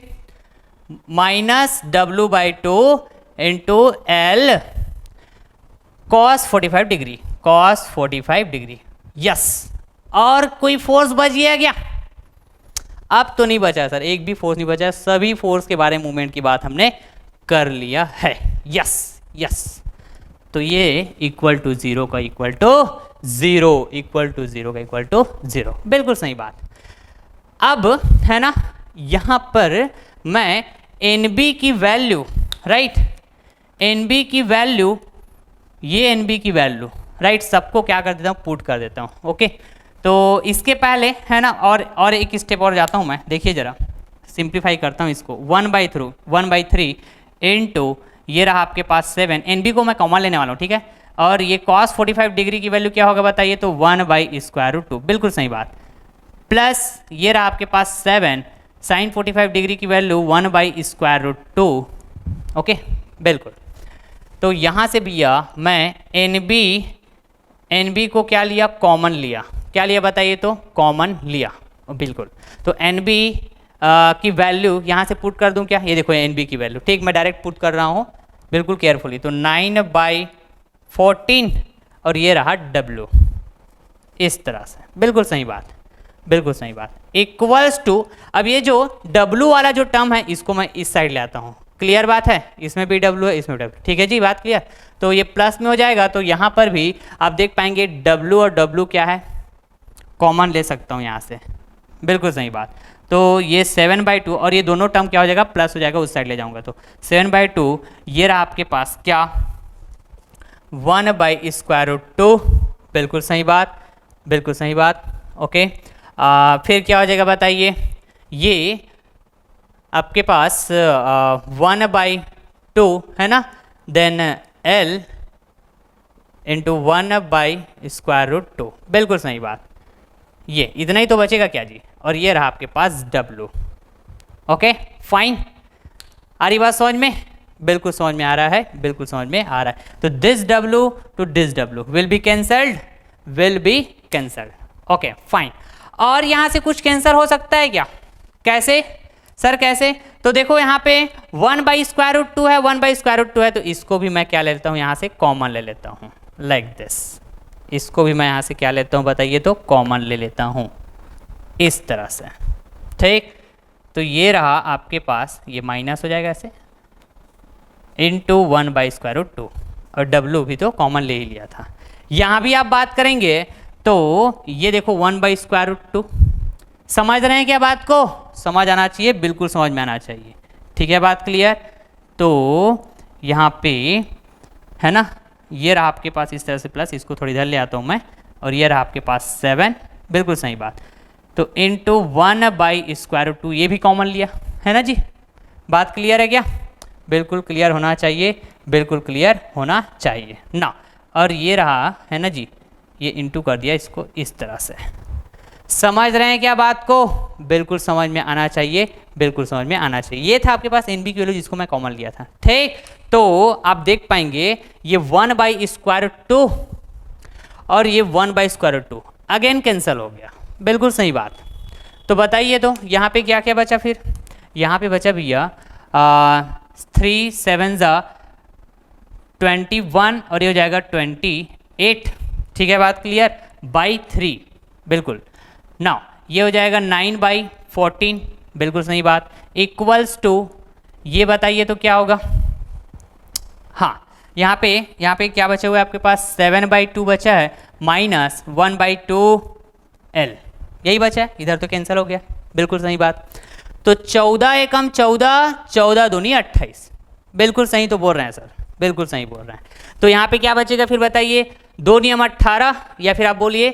minus W/2 into L cos 45 degree, cos 45 degree, yes. और कोई फोर्स बच गया क्या? अब तो नहीं बचा सर, एक भी फोर्स नहीं बचा, सभी फोर्स के बारे में मूवमेंट की बात हमने कर लिया है, यस यस। तो ये इक्वल टू 0 का इक्वल टू 0, इक्वल टू 0 का इक्वल टू 0, बिल्कुल सही बात। अब है ना, यहां पर मैं NB की वैल्यू, राइट, NB की वैल्यू, ये NB की वैल्यू, राइट, सबको क्या कर देता हूँ, पुट कर देता हूँ, ओके। तो इसके पहले है ना, और एक स्टेप और जाता हूँ मैं, देखिए जरा, सिंप्लीफाई करता हूँ इसको, 1/3 इंटू ये रहा आपके पास 7, NB को मैं कॉमन लेने वाला हूँ, ठीक है। और ये cos 45 डिग्री की वैल्यू क्या होगा बताइए, तो 1/√2, बिल्कुल सही बात, प्लस ये रहा आपके पास 7 साइन 45 डिग्री की वैल्यू 1/√2। ओके, बिल्कुल। तो यहाँ से भैया मैं एन बी को क्या लिया, कॉमन लिया। क्या लिया बताइए, तो कॉमन लिया, बिल्कुल। तो एन बी की वैल्यू यहाँ से पुट कर दूँ क्या, ये देखो एन बी की वैल्यू, ठीक, मैं डायरेक्ट पुट कर रहा हूँ बिल्कुल केयरफुली। तो 9/14 और ये रहा W, इस तरह से, बिल्कुल सही बात, बिल्कुल सही बात, इक्वल्स टू। अब ये जो W वाला जो टर्म है इसको मैं इस साइड ले आता हूँ, क्लियर बात है, इसमें भी W है, इसमें W, ठीक है जी, बात क्लियर। तो ये प्लस में हो जाएगा, तो यहाँ पर भी आप देख पाएंगे W और W क्या है, कॉमन ले सकता हूँ यहाँ से, बिल्कुल सही बात। तो ये 7/2 और ये दोनों टर्म क्या हो जाएगा, प्लस हो जाएगा, उस साइड ले जाऊँगा तो 7/2, ये रहा आपके पास क्या, 1/√2, बिल्कुल सही बात, बिल्कुल सही बात। ओके, फिर क्या हो जाएगा बताइए, ये आपके पास 1/2 है ना, देन L इंटू 1/√2, बिल्कुल सही बात। ये इतना ही तो बचेगा क्या जी, और ये रहा आपके पास W। ओके फाइन, आ रही बात समझ में, बिल्कुल समझ में आ रहा है, बिल्कुल समझ में आ रहा है। तो this W to this W will be cancelled, will be cancelled. Okay fine, और यहाँ से कुछ कैंसिल हो सकता है क्या, कैसे सर कैसे, तो देखो यहाँ पे 1/√2 है, 1/√2 है, तो इसको भी मैं क्या ले लेता हूँ यहाँ से, कॉमन ले लेता हूँ, लाइक दिस। इसको भी मैं यहाँ से क्या लेता हूँ बताइए, तो कॉमन ले लेता हूँ इस तरह से, ठीक। तो ये रहा आपके पास, ये माइनस हो जाएगा ऐसे, इंटू 1/√2, और W भी तो कॉमन ले ही लिया था। यहाँ भी आप बात करेंगे तो ये देखो 1/√2, समझ रहे हैं क्या बात को, समझ आना चाहिए, बिल्कुल समझ में आना चाहिए, ठीक है, बात क्लियर। तो यहाँ पे है ना, ये रहा आपके पास इस तरह से प्लस, इसको थोड़ी इधर ले आता हूँ मैं, और ये रहा आपके पास 7, बिल्कुल सही बात। तो इंटू 1/√2, ये भी कॉमन लिया है ना जी, बात क्लियर है क्या, बिल्कुल क्लियर होना चाहिए, बिल्कुल क्लियर होना चाहिए ना। और ये रहा है ना जी, ये इंटू कर दिया इसको इस तरह से, समझ रहे हैं क्या बात को, बिल्कुल समझ में आना चाहिए, बिल्कुल समझ में आना चाहिए। ये था आपके पास एन बी की वैल्यू जिसको मैं कॉमन लिया था, ठीक। तो आप देख पाएंगे ये 1/√2 और ये 1/√2 अगेन कैंसिल हो गया, बिल्कुल सही बात। तो बताइए तो यहाँ पे क्या क्या बचा, फिर यहाँ पे बचा भैया 3 7 21 और ये हो जाएगा 28, ठीक है, बात क्लियर, बाई 3, बिल्कुल। नाउ ये हो जाएगा 9/14, बिल्कुल सही बात, इक्वल्स टू, ये बताइए तो क्या होगा, हाँ यहाँ पे क्या बचा हुआ है आपके पास, 7/2 बचा है, माइनस 1/2L, यही बचा है, इधर तो कैंसिल हो गया, बिल्कुल सही बात। तो 14 एकम 14, 14 दूनी 28, बिल्कुल सही तो बोल रहे हैं सर, बिल्कुल सही बोल रहे हैं। तो यहाँ पे क्या बचेगा फिर बताइए, 2 नियम 18, या फिर आप बोलिए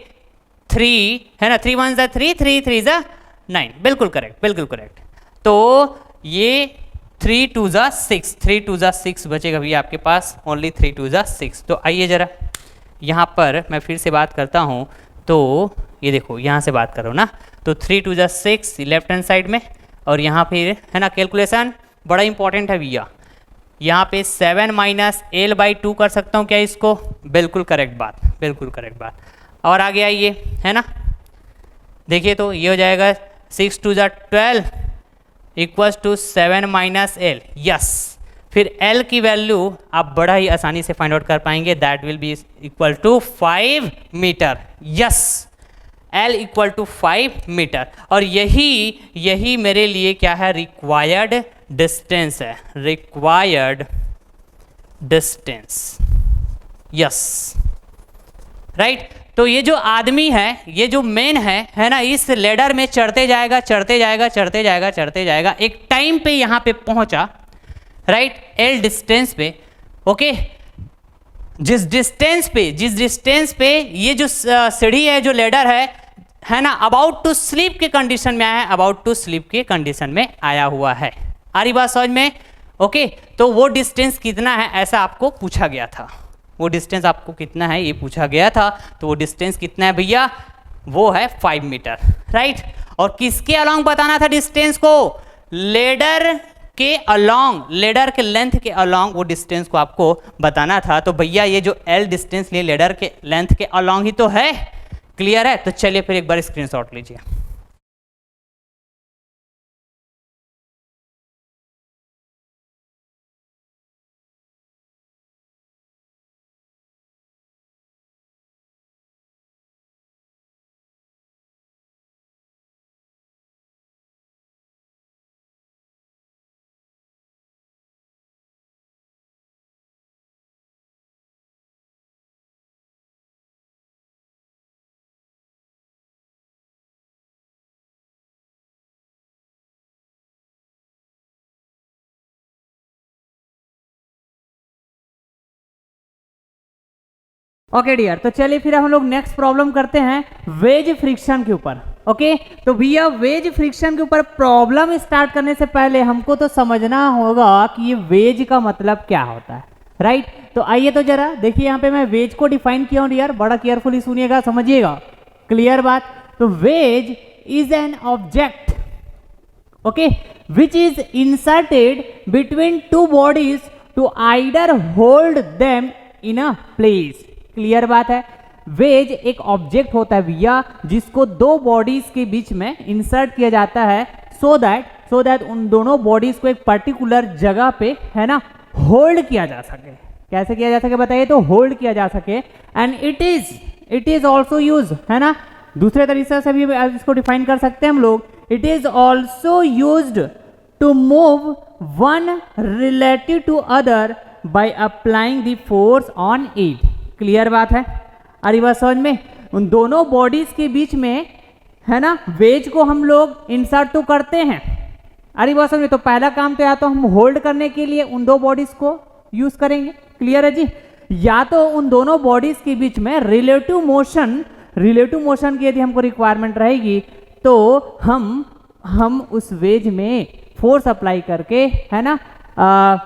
3 है ना, 3 1 ज़ा 3, 3 3 ज़ा 9, बिल्कुल करेक्ट, बिल्कुल करेक्ट। तो ये 3 2 ज़ा 6, 3 2 ज़ा 6 बचेगा भैया आपके पास, ओनली 3 2 ज़ा 6। तो आइए जरा यहाँ पर मैं फिर से बात करता हूँ, तो ये देखो यहाँ से बात करो ना, तो 3 2 ज़ा 6 लेफ्ट हैंड साइड में, और यहाँ फिर है ना कैलकुलेशन बड़ा इंपॉर्टेंट है भैया, यहाँ पे 7 माइनस L/2 कर सकता हूँ क्या इसको, बिल्कुल करेक्ट बात, बिल्कुल करेक्ट बात। और आगे आइए है ना, देखिए तो ये हो जाएगा 6 2 ज़ा 12 equals to 7 minus L, yes. फिर L की वैल्यू आप बड़ा ही आसानी से फाइंड आउट कर पाएंगे, that will be equal to 5 metre, yes, L equal to 5 metre. और यही मेरे लिए क्या है, रिक्वायर्ड डिस्टेंस है, रिक्वायर्ड डिस्टेंस, यस, राइट। तो ये जो आदमी है, ये जो मेन है ना, इस लेडर में चढ़ते जाएगा, चढ़ते जाएगा, चढ़ते जाएगा, चढ़ते जाएगा, एक टाइम पे यहाँ पे पहुंचा, राइट, L डिस्टेंस पे, ओके। जिस डिस्टेंस पे ये जो सीढ़ी है, जो लेडर है ना, अबाउट टू स्लीप के कंडीशन में आया है, अबाउट टू स्लीप के कंडीशन में आया हुआ है, आ रही बात समझ में, ओके। तो वो डिस्टेंस कितना है ऐसा आपको पूछा गया था, वो डिस्टेंस आपको कितना है ये पूछा गया था, तो वो डिस्टेंस कितना है भैया, वो है 5 मीटर, राइट। और किसके अलोंग बताना था डिस्टेंस को? लेडर के अलोंग, लेडर के लेंथ के अलोंग वो डिस्टेंस को आपको बताना था। तो भैया ये जो एल डिस्टेंस लिए लेडर के लेंथ के अलोंग ही तो है। क्लियर है? तो चलिए फिर एक बार स्क्रीनशॉट लीजिए। ओके डियर, तो चलिए फिर हम लोग नेक्स्ट प्रॉब्लम करते हैं वेज फ्रिक्शन के ऊपर। ओके, तो भैया वेज फ्रिक्शन के ऊपर प्रॉब्लम स्टार्ट करने से पहले हमको तो समझना होगा कि ये वेज का मतलब क्या होता है, राइट? तो आइए तो जरा देखिए, यहाँ पे मैं वेज को डिफाइन किया हूँ डियर, बड़ा केयरफुली सुनिएगा, समझिएगा। क्लियर बात? तो wedge is an object, okay, which is inserted between two bodies to either hold them in a place. Clear बात है? वेज एक ऑब्जेक्ट होता है भैया जिसको दो बॉडीज के बीच में इंसर्ट किया जाता है सो दैट उन दोनों बॉडीज को एक पर्टिकुलर जगह पे, है ना, होल्ड किया जा सके। कैसे किया जा सके बताइए? तो होल्ड किया जा सके। And it is also use, है ना, दूसरे तरीके से भी इसको डिफाइन कर सकते हैं हम लोग। It is also used to move one relative to other by applying the force on it. Clear बात है? अरे बात समझ में? उन दोनों बॉडीज के बीच में, है ना, वेज को हम लोग इंसर्ट तो करते हैं। अरे बात समझ में? तो पहला काम तो या तो हम होल्ड करने के लिए उन दो बॉडीज को यूज करेंगे। क्लियर है जी? या तो उन दोनों बॉडीज के बीच में रिलेटिव मोशन की यदि हमको रिक्वायरमेंट रहेगी तो हम उस वेज में फोर्स अप्लाई करके, है ना,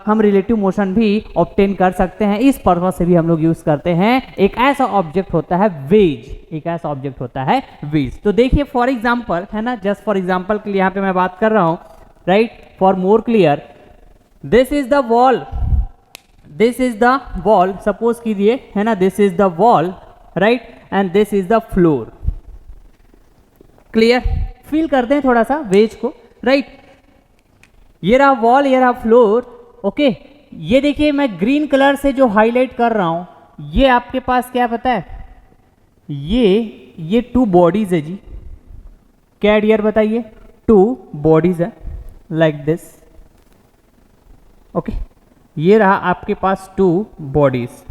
हम रिलेटिव मोशन भी ऑब्टेन कर सकते हैं। इस पर्पस से भी हम लोग यूज करते हैं। एक ऐसा ऑब्जेक्ट होता है वेज, एक ऐसा ऑब्जेक्ट होता है वेज। तो देखिए फॉर एग्जांपल, है ना, जस्ट फॉर एग्जांपल के लिए यहाँ पे मैं बात कर रहा हूँ, right, for more clear, this is the wall, suppose कीजिए, है ना, this is the wall, right, and this is the floor. Clear? Feel करते हैं थोड़ा सा वेज को, राइट? ये रहा वॉल, ये रहा फ्लोर। ओके, ये देखिए मैं ग्रीन कलर से जो हाईलाइट कर रहा हूं, ये आपके पास क्या पता है? ये टू बॉडीज है जी। क्या डियर बताइए? टू बॉडीज है, लाइक दिस। ओके, ये रहा आपके पास टू बॉडीज।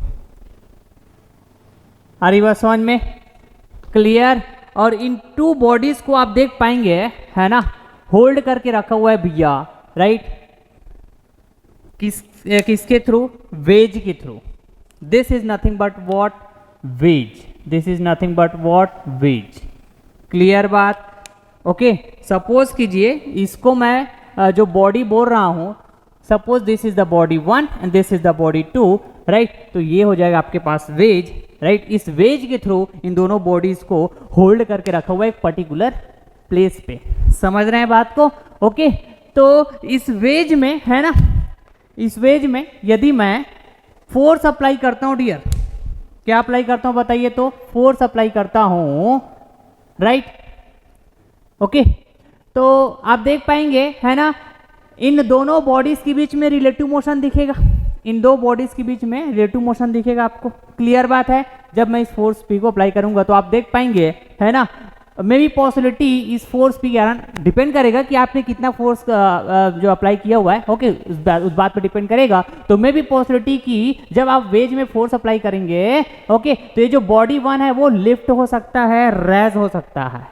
आ रही बात समझ में? क्लियर? और इन टू बॉडीज को आप देख पाएंगे, है ना, होल्ड करके रखा हुआ है भैया, राइट, किसके थ्रू? वेज के थ्रू। This is nothing but what? Wedge. This is nothing but what? Wedge. Clear बात? ओके, सपोज कीजिए इसको मैं जो बॉडी बोल रहा हूं, suppose this is the body 1 and this is the body 2, right, तो ये हो जाएगा आपके पास वेज, राइट। इस वेज के थ्रू इन दोनों बॉडीज को होल्ड करके रखा हुआ है एक पर्टिकुलर प्लेस पे। समझ रहे हैं बात को? ओके, तो इस वेज में, है ना, इस वेज में यदि मैं फोर्स अप्लाई करता हूं डियर, क्या अप्लाई करता हूं बताइए? तो फोर्स अप्लाई करता हूं, राइट। ओके, तो आप देख पाएंगे, है ना, इन दोनों बॉडीज के बीच में रिलेटिव मोशन दिखेगा, इन दो बॉडीज के बीच में रिलेटिव मोशन दिखेगा आपको। क्लियर बात है? जब मैं इस फोर्स पी को अप्लाई करूंगा तो आप देख पाएंगे, है ना, मे बी पॉसिबिलिटी इस फोर्स पी के डिपेंड करेगा कि आपने कितना फोर्स जो अप्लाई किया हुआ है, ओके, उस बात पे डिपेंड करेगा। तो मे बी पॉसिबिलिटी कि जब आप वेज में फोर्स अप्लाई करेंगे, ओके, तो ये जो बॉडी 1 है वो लिफ्ट हो सकता है, रेज हो सकता है।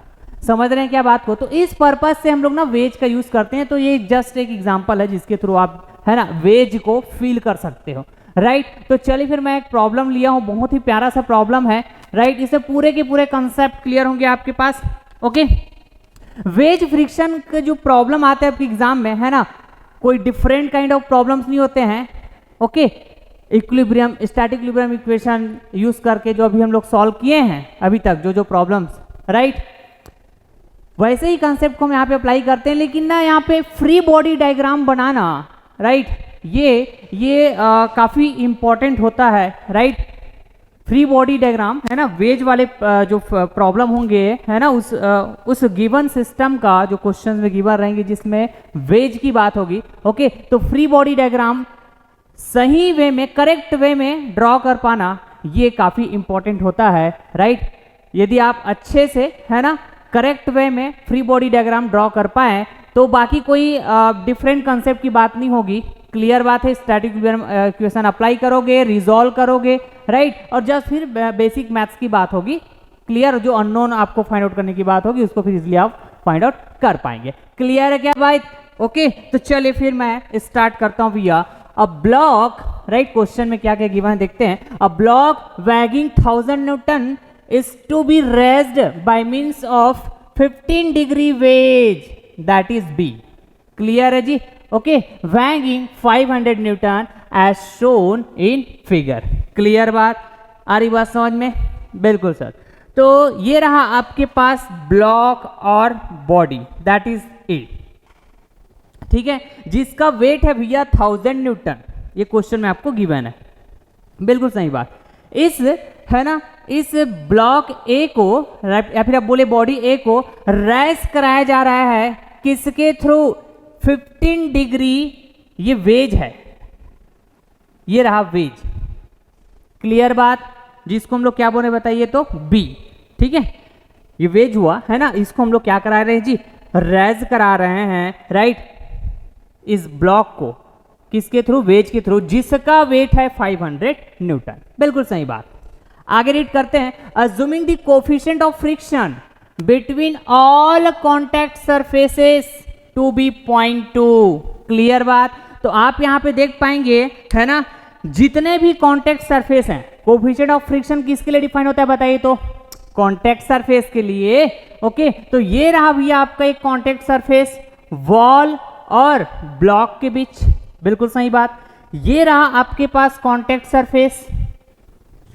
समझ रहे हैं क्या बात को? तो इस पर्पज से हम लोग ना वेज का यूज करते हैं। तो ये जस्ट एक एग्जांपल है जिसके थ्रू आप, है ना, वेज को फील कर सकते हो, राइट। तो चलिए फिर मैं एक प्रॉब्लम लिया हूं, बहुत ही प्यारा सा प्रॉब्लम है, राइट। इससे पूरे के पूरे कंसेप्ट क्लियर होंगे आपके पास। ओके, वेज फ्रिक्शन के जो प्रॉब्लम आते हैं आपके एग्जाम में, है ना, कोई डिफरेंट काइंड ऑफ प्रॉब्लम्स नहीं होते हैं। Okay, equilibrium, static equilibrium equation use करके जो अभी हम लोग सॉल्व किए हैं अभी तक, जो प्रॉब्लम्स, राइट। वैसे ही कंसेप्ट को हम यहाँ पे अप्लाई करते हैं, लेकिन ना यहाँ पे फ्री बॉडी डायग्राम बनाना, राइट, ये काफ़ी इम्पोर्टेंट होता है, राइट। फ्री बॉडी डायग्राम है ना, वेज वाले जो प्रॉब्लम होंगे है ना, उस गिवन सिस्टम का जो क्वेश्चन में गिवन रहेंगे जिसमें वेज की बात होगी, ओके, तो फ्री बॉडी डायग्राम सही वे में, करेक्ट वे में ड्रॉ कर पाना ये काफ़ी इंपॉर्टेंट होता है, राइट। यदि आप अच्छे से है ना करेक्ट वे में फ्री बॉडी डायग्राम ड्रॉ कर पाए तो बाकी कोई डिफरेंट कंसेप्ट की बात नहीं होगी। क्लियर बात है, स्टैटिक इक्वेशन अप्लाई करोगे, रिजॉल्व करोगे, राइट, और जस्ट फिर बेसिक मैथ्स की बात होगी। क्लियर, जो अननोन आपको फाइंड आउट करने की बात होगी उसको फिर इजिली आप फाइंड आउट कर पाएंगे। क्लियर है क्या भाई? ओके, तो चलिए फिर मैं स्टार्ट करता हूँ भैया। अ ब्लॉक, राइट, क्वेश्चन में क्या क्या गिवन है देखते हैं। A block waging 1000 Newton is to be raised by means of 15 degree wedge, that is B. Clear है जी? Okay, weighing 500 Newton as shown in figure. Clear बात? आ रही बात समझ में? बिल्कुल सर। तो ये रहा आपके पास ब्लॉक और बॉडी, that is A, ठीक है, जिसका वेट है भैया 1000 न्यूटन। ये क्वेश्चन में आपको गिवन है, बिल्कुल सही बात। इस है ना, इस ब्लॉक ए को या फिर आप बोले बॉडी ए को रेस कराया जा रहा है किसके थ्रू? 15 डिग्री, ये वेज है, ये रहा वेज। क्लियर बात? जिसको हम लोग क्या बोले बताइए तो बी, ठीक है, ये वेज हुआ है ना, इसको हम लोग क्या करा रहे हैं जी? रेज करा रहे हैं, राइट, इस ब्लॉक को किसके थ्रू? वेज के थ्रू, जिसका वेट है 500 न्यूटन। बिल्कुल सही बात। आगे रीड करते हैं। Assuming the coefficient of friction between all contact surfaces to be 0.2। Clear बात? तो आप यहां पे देख पाएंगे है ना, जितने भी कॉन्टैक्ट सरफेस हैं, कोफिशिएंट ऑफ फ्रिक्शन किसके लिए डिफाइन होता है बताइए तो? कॉन्टैक्ट सरफेस के लिए। ओके, तो ये रहा भैया आपका एक कॉन्टैक्ट सरफेस वॉल और ब्लॉक के बीच। बिल्कुल सही बात। ये रहा आपके पास कॉन्टैक्ट सरफेस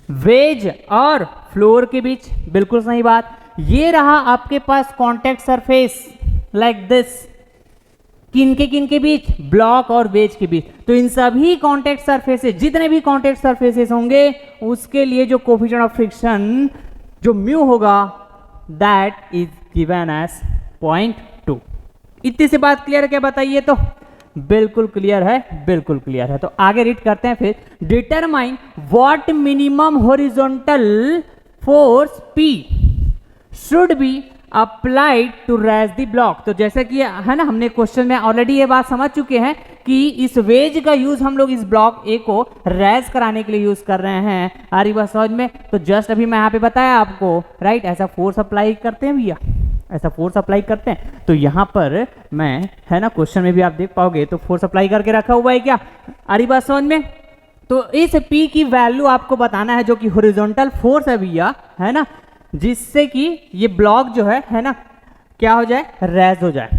वेज और फ्लोर के बीच। बिल्कुल सही बात। ये रहा आपके पास कॉन्टैक्ट सरफेस लाइक दिस, किन के बीच? ब्लॉक और वेज के बीच। तो इन सभी कॉन्टैक्ट सरफेसेस, जितने भी कॉन्टैक्ट सरफेसेस होंगे उसके लिए जो कोफिशिएंट ऑफ फ्रिक्शन जो म्यू होगा दैट इज गिवन एज 0.2। इतनी सी बात क्लियर है क्या बताइए तो? बिल्कुल क्लियर है, बिल्कुल क्लियर है। तो आगे रीड करते हैं फिर। Determine what minimum horizontal force P should be applied to raise the block. तो जैसे कि है ना, हमने क्वेश्चन में ऑलरेडी ये बात समझ चुके हैं कि इस वेज का यूज हम लोग इस ब्लॉक ए को रेज कराने के लिए यूज कर रहे हैं। आ रही बात समझ में? तो जस्ट अभी मैं यहाँ पे बताया आपको, राइट, ऐसा फोर्स अप्लाई करते हैं भैया, ऐसा फोर्स अप्लाई करते हैं। तो यहाँ पर मैं है ना, क्वेश्चन में भी आप देख पाओगे तो फोर्स अप्लाई करके रखा हुआ है क्या? आ रही बात समझ में? तो इस P की वैल्यू आपको बताना है जो कि हॉरिजॉन्टल फोर्स है भैया, है ना, जिससे कि ये ब्लॉक जो है ना, क्या हो जाए? रेज हो जाए।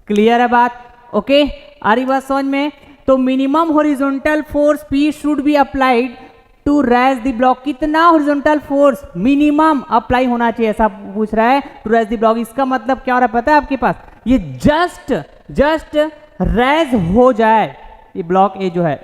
क्लियर है बात? ओके, आ रही बात समझ में? तो minimum horizontal force P should be applied to raise the block. कितना हॉरिजॉन्टल फोर्स मिनिमम अप्लाई होना चाहिए ऐसा पूछ रहा है टू रेज द ब्लॉक। इसका मतलब क्या हो रहा है पता है आपके पास? ये जस्ट रेज हो जाए, ये ब्लॉक ए जो है,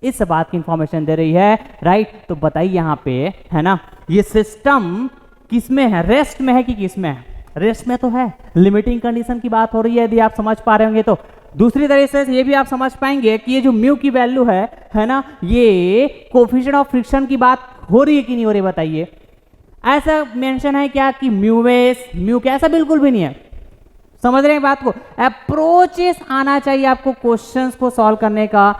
इस बात की इंफॉर्मेशन दे रही है, राइट। तो बताइए यहाँ पे है ना, ये सिस्टम किस में है? रेस्ट में है कि किस में है? रेस्ट में तो है। लिमिटिंग कंडीशन की बात हो रही है, यदि आप समझ पा रहे होंगे तो। दूसरी तरीके से ये भी आप समझ पाएंगे कि ये जो म्यू की वैल्यू है ना, ये कोफिशिएंट ऑफ फ्रिक्शन की बात हो रही है कि नहीं हो रही बताइए? ऐसा मेंशन है क्या कि म्यू वेस म्यू क्या? ऐसा बिल्कुल भी नहीं है। समझ रहे हैं बात को? अप्रोचेस आना चाहिए आपको क्वेश्चंस को सॉल्व करने का,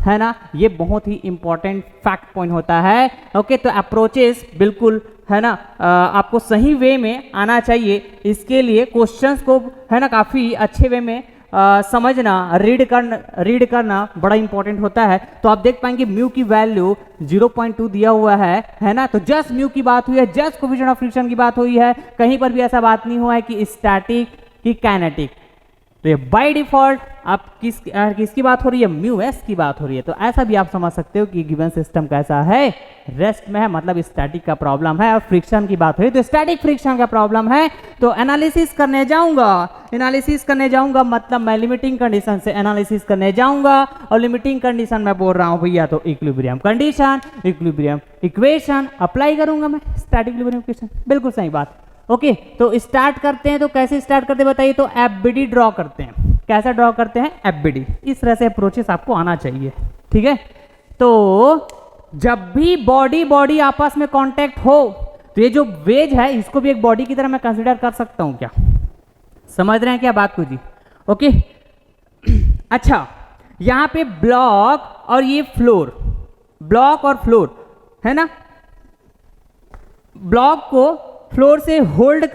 है ना, ये बहुत ही इंपॉर्टेंट फैक्ट पॉइंट होता है। ओके, तो अप्रोचेस बिल्कुल है ना आपको सही वे में आना चाहिए। इसके लिए क्वेश्चंस को है ना काफ़ी अच्छे वे में समझना, रीड करना बड़ा इंपॉर्टेंट होता है। तो आप देख पाएंगे म्यू की वैल्यू 0.2 दिया हुआ है ना, तो जस्ट म्यू की बात हुई है, जस्ट कोफिशिएंट ऑफ फ्रिक्शन की बात हुई है। कहीं पर भी ऐसा बात नहीं हुआ है कि स्टैटिक कि काइनेटिक। तो ये बाय डिफॉल्ट आप किसकी बात हो रही है, म्यू एस की बात हो रही है। तो ऐसा भी आप समझ सकते हो कि गिवन सिस्टम कैसा है, रेस्ट में है, मतलब स्टैटिक का प्रॉब्लम है। और फ्रिक्शन की बात हो रही है तो स्टैटिक फ्रिक्शन का प्रॉब्लम है। तो एनालिसिस करने जाऊंगा मतलब मैं लिमिटिंग कंडीशन से एनालिसिस करने जाऊंगा। और लिमिटिंग कंडीशन मैं बोल रहा हूं भैया तो equilibrium condition, equilibrium equation apply करूंगा मैं, स्टैटिक इक्विलिब्रियम इक्वेशन, बिल्कुल सही बात। ओके तो स्टार्ट करते हैं। तो कैसे स्टार्ट करते हैं बताइए, तो एफबीडी ड्रॉ करते हैं। कैसा ड्रॉ करते हैं, एफबीडी। इस तरह से अप्रोचेस आपको आना चाहिए, ठीक है। तो जब भी बॉडी बॉडी आपस में कांटेक्ट हो तो ये जो वेज है इसको भी एक बॉडी की तरह मैं कंसीडर कर सकता हूं क्या, समझ रहे हैं क्या बात को जी। ओके अच्छा, यहां पे ब्लॉक और ये फ्लोर, ब्लॉक और फ्लोर है ना, ब्लॉक को फ्लोर से होल्ड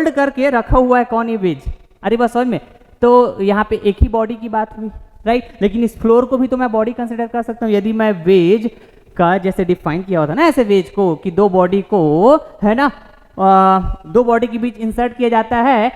करके रखा हुआ है कौन, ये वेज। अरे बस समझ में, तो यहाँ पे एक ही बॉडी की बात हुई, राइट। लेकिन इस फ्लोर को भी तो मैं बॉडी कंसिडर कर सकता हूँ यदि मैं वेज का जैसे डिफाइन किया होता ना ऐसे वेज को कि दो बॉडी को है ना दो बॉडी के बीच इंसर्ट किया जाता है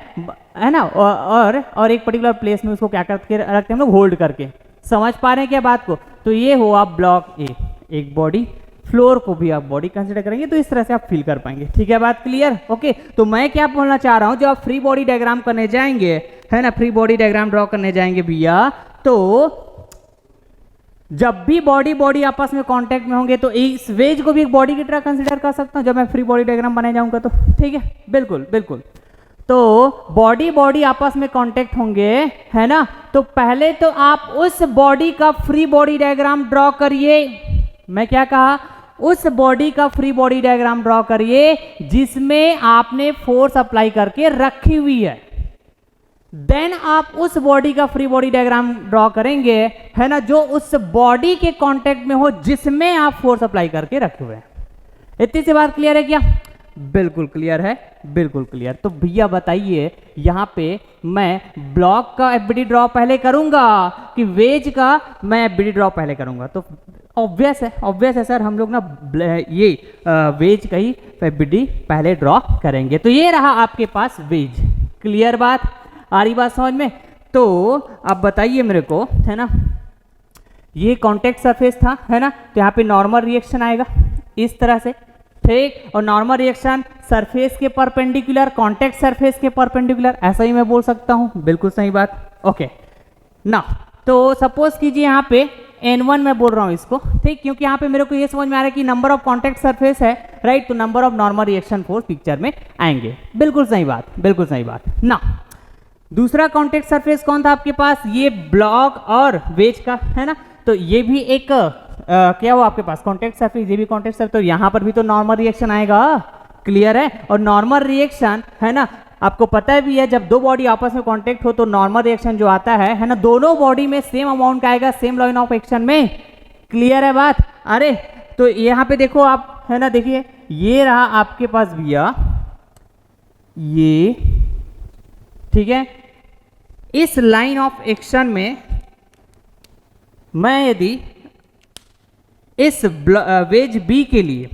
ना, और एक पर्टिकुलर प्लेस में उसको क्या करके रखते हैं हम लोग, होल्ड करके। समझ पा रहे हैं क्या बात को। तो ये हो आप ब्लॉक ए, एक बॉडी, फ्लोर को भी आप बॉडी कंसीडर करेंगे तो इस तरह से आप फील कर पाएंगे, ठीक है बात क्लियर। ओके तो मैं क्या बोलना चाह रहा हूं, जब आप फ्री बॉडी डायग्राम करने जाएंगे है ना, फ्री बॉडी डायग्राम ड्रॉ करने जाएंगे भैया, तो जब भी बॉडी बॉडी आपस में कांटेक्ट में होंगे तो इस वेज को भी एक बॉडी की तरह कंसीडर कर सकता हूं जब मैं फ्री बॉडी डायग्राम बनाने जाऊंगा तो, ठीक है बिल्कुल बिल्कुल। तो बॉडी बॉडी आपस में कांटेक्ट होंगे है ना, तो पहले तो आप उस बॉडी का फ्री बॉडी डायग्राम ड्रॉ करिए। मैं क्या कहा, उस बॉडी का फ्री बॉडी डायग्राम ड्रॉ करिए जिसमें आपने फोर्स अप्लाई करके रखी हुई है। देन आप उस बॉडी का फ्री बॉडी डायग्राम ड्रॉ करेंगे है ना, जो उस बॉडी के कांटेक्ट में हो जिसमें आप फोर्स अप्लाई करके रखे हुए हैं। इतनी सी बात क्लियर है क्या, बिल्कुल क्लियर है, बिल्कुल क्लियर। तो भैया बताइए यहां पे मैं ब्लॉक का एफबीडी ड्रॉ पहले करूंगा कि वेज का मैं एफबीडी ड्रॉ पहले करूंगा, तो ऑब्वियस है सर, हम लोग ना ये वेज का ही एफबीडी पहले ड्रॉ करेंगे। तो ये रहा आपके पास वेज, क्लियर बात, आ रही बात समझ में। तो अब बताइए मेरे को है ना, ये कॉन्टेक्ट सरफेस था है ना, तो यहाँ पे नॉर्मल रिएक्शन आएगा इस तरह से, ठीक। और नॉर्मल रिएक्शन सरफेस के परपेंडिकुलर, कॉन्टेक्ट सरफेस के परपेंडिकुलर, ऐसा ही मैं बोल सकता हूँ, बिल्कुल सही बात। ओके ना, तो सपोज कीजिए यहाँ पे N1 मैं बोल रहा हूँ इसको, ठीक, क्योंकि यहाँ पे मेरे को ये समझ में आ रहा है कि नंबर ऑफ कॉन्टेक्ट सरफेस है, राइट, तो number of normal reaction force picture में आएंगे, बिल्कुल सही बात, बिल्कुल सही बात ना। दूसरा कॉन्टेक्ट सरफेस कौन था आपके पास, ये ब्लॉक और वेज का है ना, तो ये भी एक क्या हुआ आपके पास कॉन्टेक्ट सरफेस, ये भी कॉन्टेक्ट सरफेस, तो यहाँ पर भी तो नॉर्मल रिएक्शन आएगा, क्लियर है। और नॉर्मल रिएक्शन है ना, आपको पता भी है जब दो बॉडी आपस में कांटेक्ट हो तो नॉर्मल रिएक्शन जो आता है ना, दोनों बॉडी में सेम अमाउंट का आएगा, सेम लाइन ऑफ एक्शन में, क्लियर है बात। अरे तो यहाँ पे देखो आप है ना, देखिए ये रहा आपके पास भैया ये, ठीक है। इस लाइन ऑफ एक्शन में मैं यदि इस वेज बी के लिए,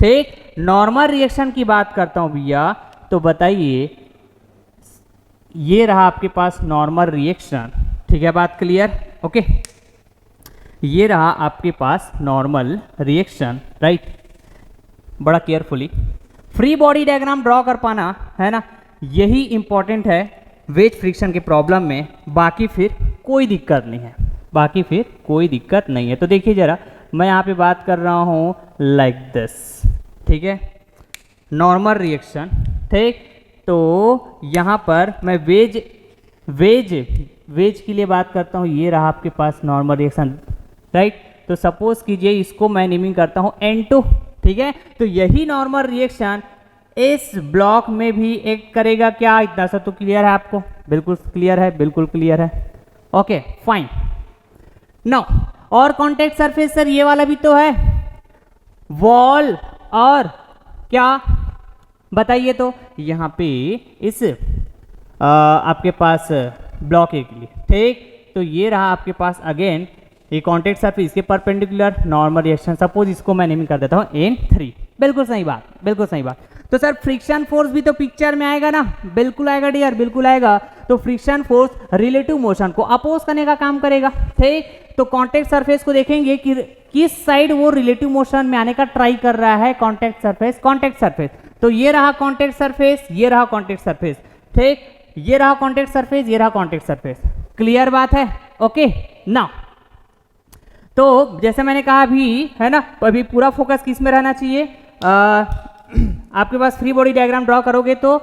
ठीक, नॉर्मल रिएक्शन की बात करता हूं भैया, तो बताइए ये रहा आपके पास नॉर्मल रिएक्शन, ठीक है बात क्लियर। ओके ये रहा आपके पास नॉर्मल रिएक्शन, राइट। बड़ा carefully free body diagram draw कर पाना है ना, यही इंपॉर्टेंट है वेज फ्रिक्शन के प्रॉब्लम में, बाकी फिर कोई दिक्कत नहीं है, बाकी फिर कोई दिक्कत नहीं है। तो देखिए जरा, मैं यहाँ पे बात कर रहा हूँ लाइक दिस, ठीक है, नॉर्मल रिएक्शन, ठीक। तो यहाँ पर मैं वेज के लिए बात करता हूँ, ये रहा आपके पास नॉर्मल रिएक्शन, राइट। तो सपोज कीजिए इसको मैं नेमिंग करता हूँ N2, ठीक है। तो यही नॉर्मल रिएक्शन इस ब्लॉक में भी एक करेगा क्या, इतना सा तो क्लियर है आपको, बिल्कुल क्लियर है, बिल्कुल क्लियर है। Okay fine. नाउ और कॉन्टेक्ट सरफेस सर ये वाला भी तो है, वॉल और क्या बताइए, तो यहाँ पे इस आपके पास ब्लॉक ए के लिए, ठीक। तो ये रहा आपके पास अगेन ये कॉन्टेक्ट सरफेस, इसके परपेंडिकुलर नॉर्मल रिएक्शन, सपोज इसको मैं नेमिंग कर देता हूँ N3, बिल्कुल सही बात, बिल्कुल सही बात। तो सर फ्रिक्शन फोर्स भी तो पिक्चर में आएगा ना, बिल्कुल आएगा डियर, बिल्कुल आएगा। तो फ्रिक्शन फोर्स रिलेटिव मोशन को अपोज करने का काम करेगा। ठीक, तो कॉन्टेक्ट सरफेस को देखेंगे कि किस साइड वो रिलेटिव मोशन में आने का ट्राई कर रहा है। कॉन्टेक्ट सरफेस, तो ये रहा कॉन्टेक्ट सरफेस, ये रहा कॉन्टेक्ट सरफेस। ठीक, ये रहा कॉन्टेक्ट सरफेस, ये रहा कॉन्टेक्ट सरफेस। क्लियर बात है? ओके ना, तो जैसे मैंने कहा अभी है ना, अभी पूरा फोकस किस में रहना चाहिए? आपके पास फ्री बॉडी डायग्राम ड्रॉ करोगे तो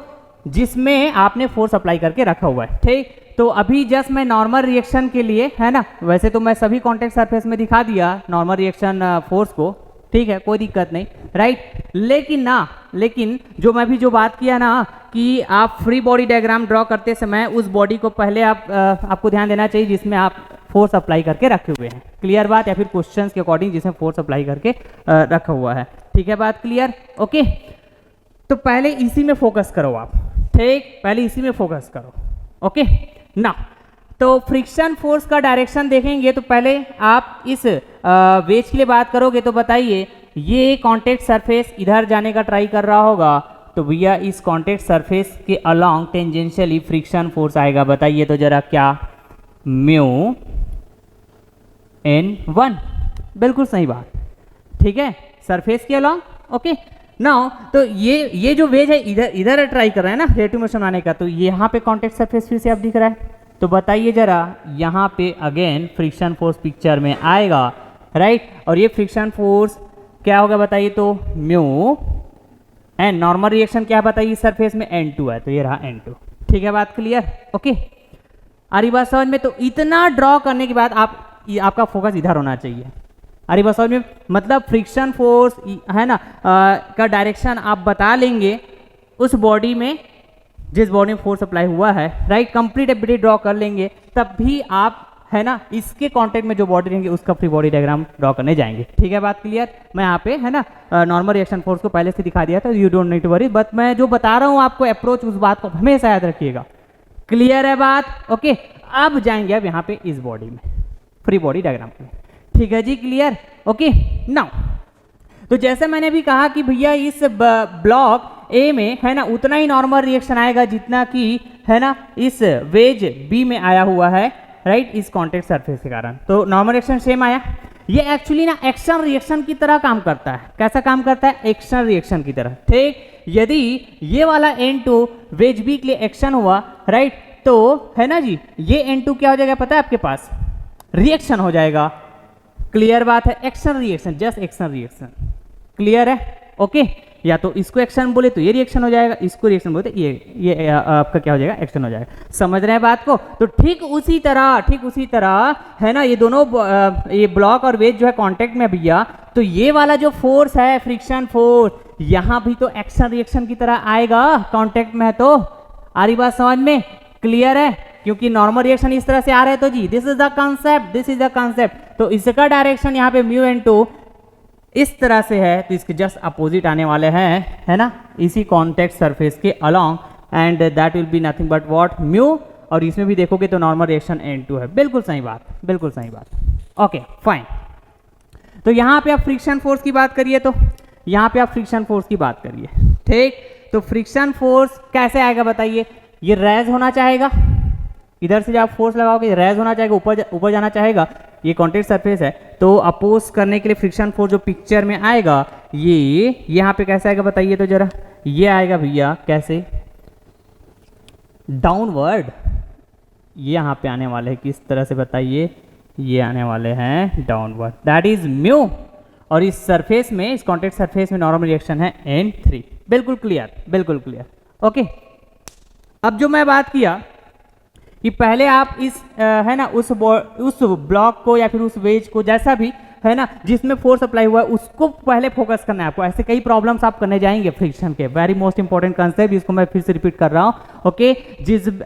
जिसमें आपने फोर्स अप्लाई करके रखा हुआ है। ठीक, तो अभी जस्ट मैं नॉर्मल रिएक्शन के लिए है ना, वैसे तो मैं सभी कॉन्टेक्ट सरफेस में दिखा दिया नॉर्मल रिएक्शन फोर्स को, ठीक है, कोई दिक्कत नहीं, राइट। लेकिन जो मैं भी जो बात किया ना कि आप फ्री बॉडी डायग्राम ड्रॉ करते समय उस बॉडी को पहले आपको ध्यान देना चाहिए जिसमें आप फोर्स अप्लाई करके रखे हुए हैं। क्लियर बात? या फिर क्वेश्चंस के अकॉर्डिंग जिसमें फोर्स अप्लाई करके रखा हुआ है। ठीक है, बात क्लियर? ओके, तो पहले इसी में फोकस करो आप। ठीक, पहले इसी में फोकस करो। ओके ना, तो फ्रिक्शन फोर्स का डायरेक्शन देखेंगे तो पहले आप इस वेज के लिए बात करोगे तो बताइए, ये कॉन्टेक्ट सरफेस इधर जाने का ट्राई कर रहा होगा तो भैया इस कॉन्टेक्ट सरफेस के अलोंग टेंजेंशियली फ्रिक्शन फोर्स आएगा। बताइए तो जरा क्या? म्यू N1, बिल्कुल सही बात। ठीक है, सरफेस के अलोंग। ओके नाउ, तो ये जो वेज है इधर ट्राई कर रहा है ना रिलेटिव मोशन आने का, तो यहाँ पे कॉन्टेक्ट सरफेस फिर से आप दिख रहा है, तो बताइए जरा यहाँ पे अगेन फ्रिक्शन फोर्स पिक्चर में आएगा, राइट। और ये फ्रिक्शन फोर्स क्या होगा बताइए तो? म्यू एंड नॉर्मल रिएक्शन क्या बताइए सरफेस में? N2 है, तो ये रहा N2। ठीक है, बात क्लियर? ओके, आ रही बात समझ में? तो इतना ड्रॉ करने के बाद आपका फोकस इधर होना चाहिए। आ रही बात समझ में? मतलब फ्रिक्शन फोर्स है ना का डायरेक्शन आप बता लेंगे उस बॉडी में जिस बॉडी में फोर्स अप्लाई हुआ है, राइट। कंप्लीट एबिलिटी ड्रॉ कर लेंगे तब भी आप है ना इसके कांटेक्ट में जो बॉडी रहेंगे उसका फ्री बॉडी डायग्राम ड्रॉ करने जाएंगे। ठीक है, बात क्लियर? मैं यहाँ पे है ना नॉर्मल रिएक्शन फोर्स को पहले से दिखा दिया था, you don't need to worry, but मैं जो बता रहा हूँ आपको अप्रोच, उस बात को हमेशा याद रखिएगा। क्लियर है बात? ओके, अब जाएंगे अब यहाँ पे इस बॉडी में फ्री बॉडी डायग्राम में। ठीक है जी, क्लियर? ओके नाउ, तो जैसे मैंने भी कहा कि भैया इस ब्लॉक ए में है ना उतना ही नॉर्मल रिएक्शन आएगा जितना कि है ना इस वेज बी में आया हुआ है, राइट, इस कॉन्टेक्ट सरफेस के कारण। तो नॉर्मल रिएक्शन सेम आया। ये एक्चुअली ना एक्शन रिएक्शन की तरह काम करता है। कैसा काम करता है? एक्शन रिएक्शन की तरह। ठीक, यदि ये वाला N2 वेज बी के लिए एक्शन हुआ, राइट, तो है ना जी ये N2 क्या हो जाएगा पता है आपके पास? रिएक्शन हो जाएगा। क्लियर बात है? Action reaction, just action reaction. Clear है? ओके, या तो इसको एक्शन बोले तो ये रिएक्शन हो जाएगा, इसको रिएक्शन बोले तो ये आपका क्या हो जाएगा? एक्शन हो जाएगा। समझ रहे हैं बात को? तो ठीक उसी तरह है ना ये दोनों ये ब्लॉक और वेज जो है कांटेक्ट में भैया, तो ये वाला जो फोर्स है फ्रिक्शन फोर्स, यहाँ भी तो एक्शन रिएक्शन की तरह आएगा कांटेक्ट में है। तो आ रही बात समझ में? क्लियर है? क्योंकि नॉर्मल रिएक्शन इस तरह से आ रहे हैं तो जी दिस इज द कांसेप्ट, तो इसका डायरेक्शन यहाँ पे म्यू N2 इस तरह से है, तो इसके जस्ट अपोजिट आने वाले हैं, है ना, इसी कॉन्टेक्ट सरफेस के along, and that will be nothing but what? Mu. और इसमें भी देखोगे तो नॉर्मल रिएक्शन N2 है। बिल्कुल सही बात, बिल्कुल सही बात। ओके फाइन, तो यहाँ पे आप फ्रिक्शन फोर्स की बात करिए, तो यहाँ पे आप फ्रिक्शन फोर्स की बात करिए। ठीक, तो फ्रिक्शन फोर्स कैसे आएगा बताइए? ये रेज होना चाहेगा, इधर से जब आप फोर्स लगाओगे रेज होना चाहेगा, ऊपर जाना चाहेगा। ये कॉन्टेक्ट सरफेस है, तो अपोज करने के लिए फ्रिक्शन फोर्स जो पिक्चर में आएगा ये यहाँ पे कैसे आएगा बताइए तो जरा? ये आएगा भैया कैसे? डाउनवर्ड। ये यहाँ पे आने वाले हैं किस तरह से बताइए? ये आने वाले हैं डाउनवर्ड, दैट इज म्यू। और इस सरफेस में, इस कॉन्टेक्ट सरफेस में नॉर्मल रिएक्शन है N3। बिल्कुल क्लियर, बिल्कुल क्लियर। ओके, अब जो मैं बात किया कि पहले आप इस है ना उस ब्लॉक को या फिर उस वेज को जैसा भी है ना जिसमें फोर्स अप्लाई हुआ है उसको पहले फोकस करना है आपको। ऐसे कई प्रॉब्लम्स आप करने जाएंगे फ्रिक्शन के, वेरी मोस्ट इंपॉर्टेंट कंसेप्ट, जिसको मैं फिर से रिपीट कर रहा हूँ। ओके,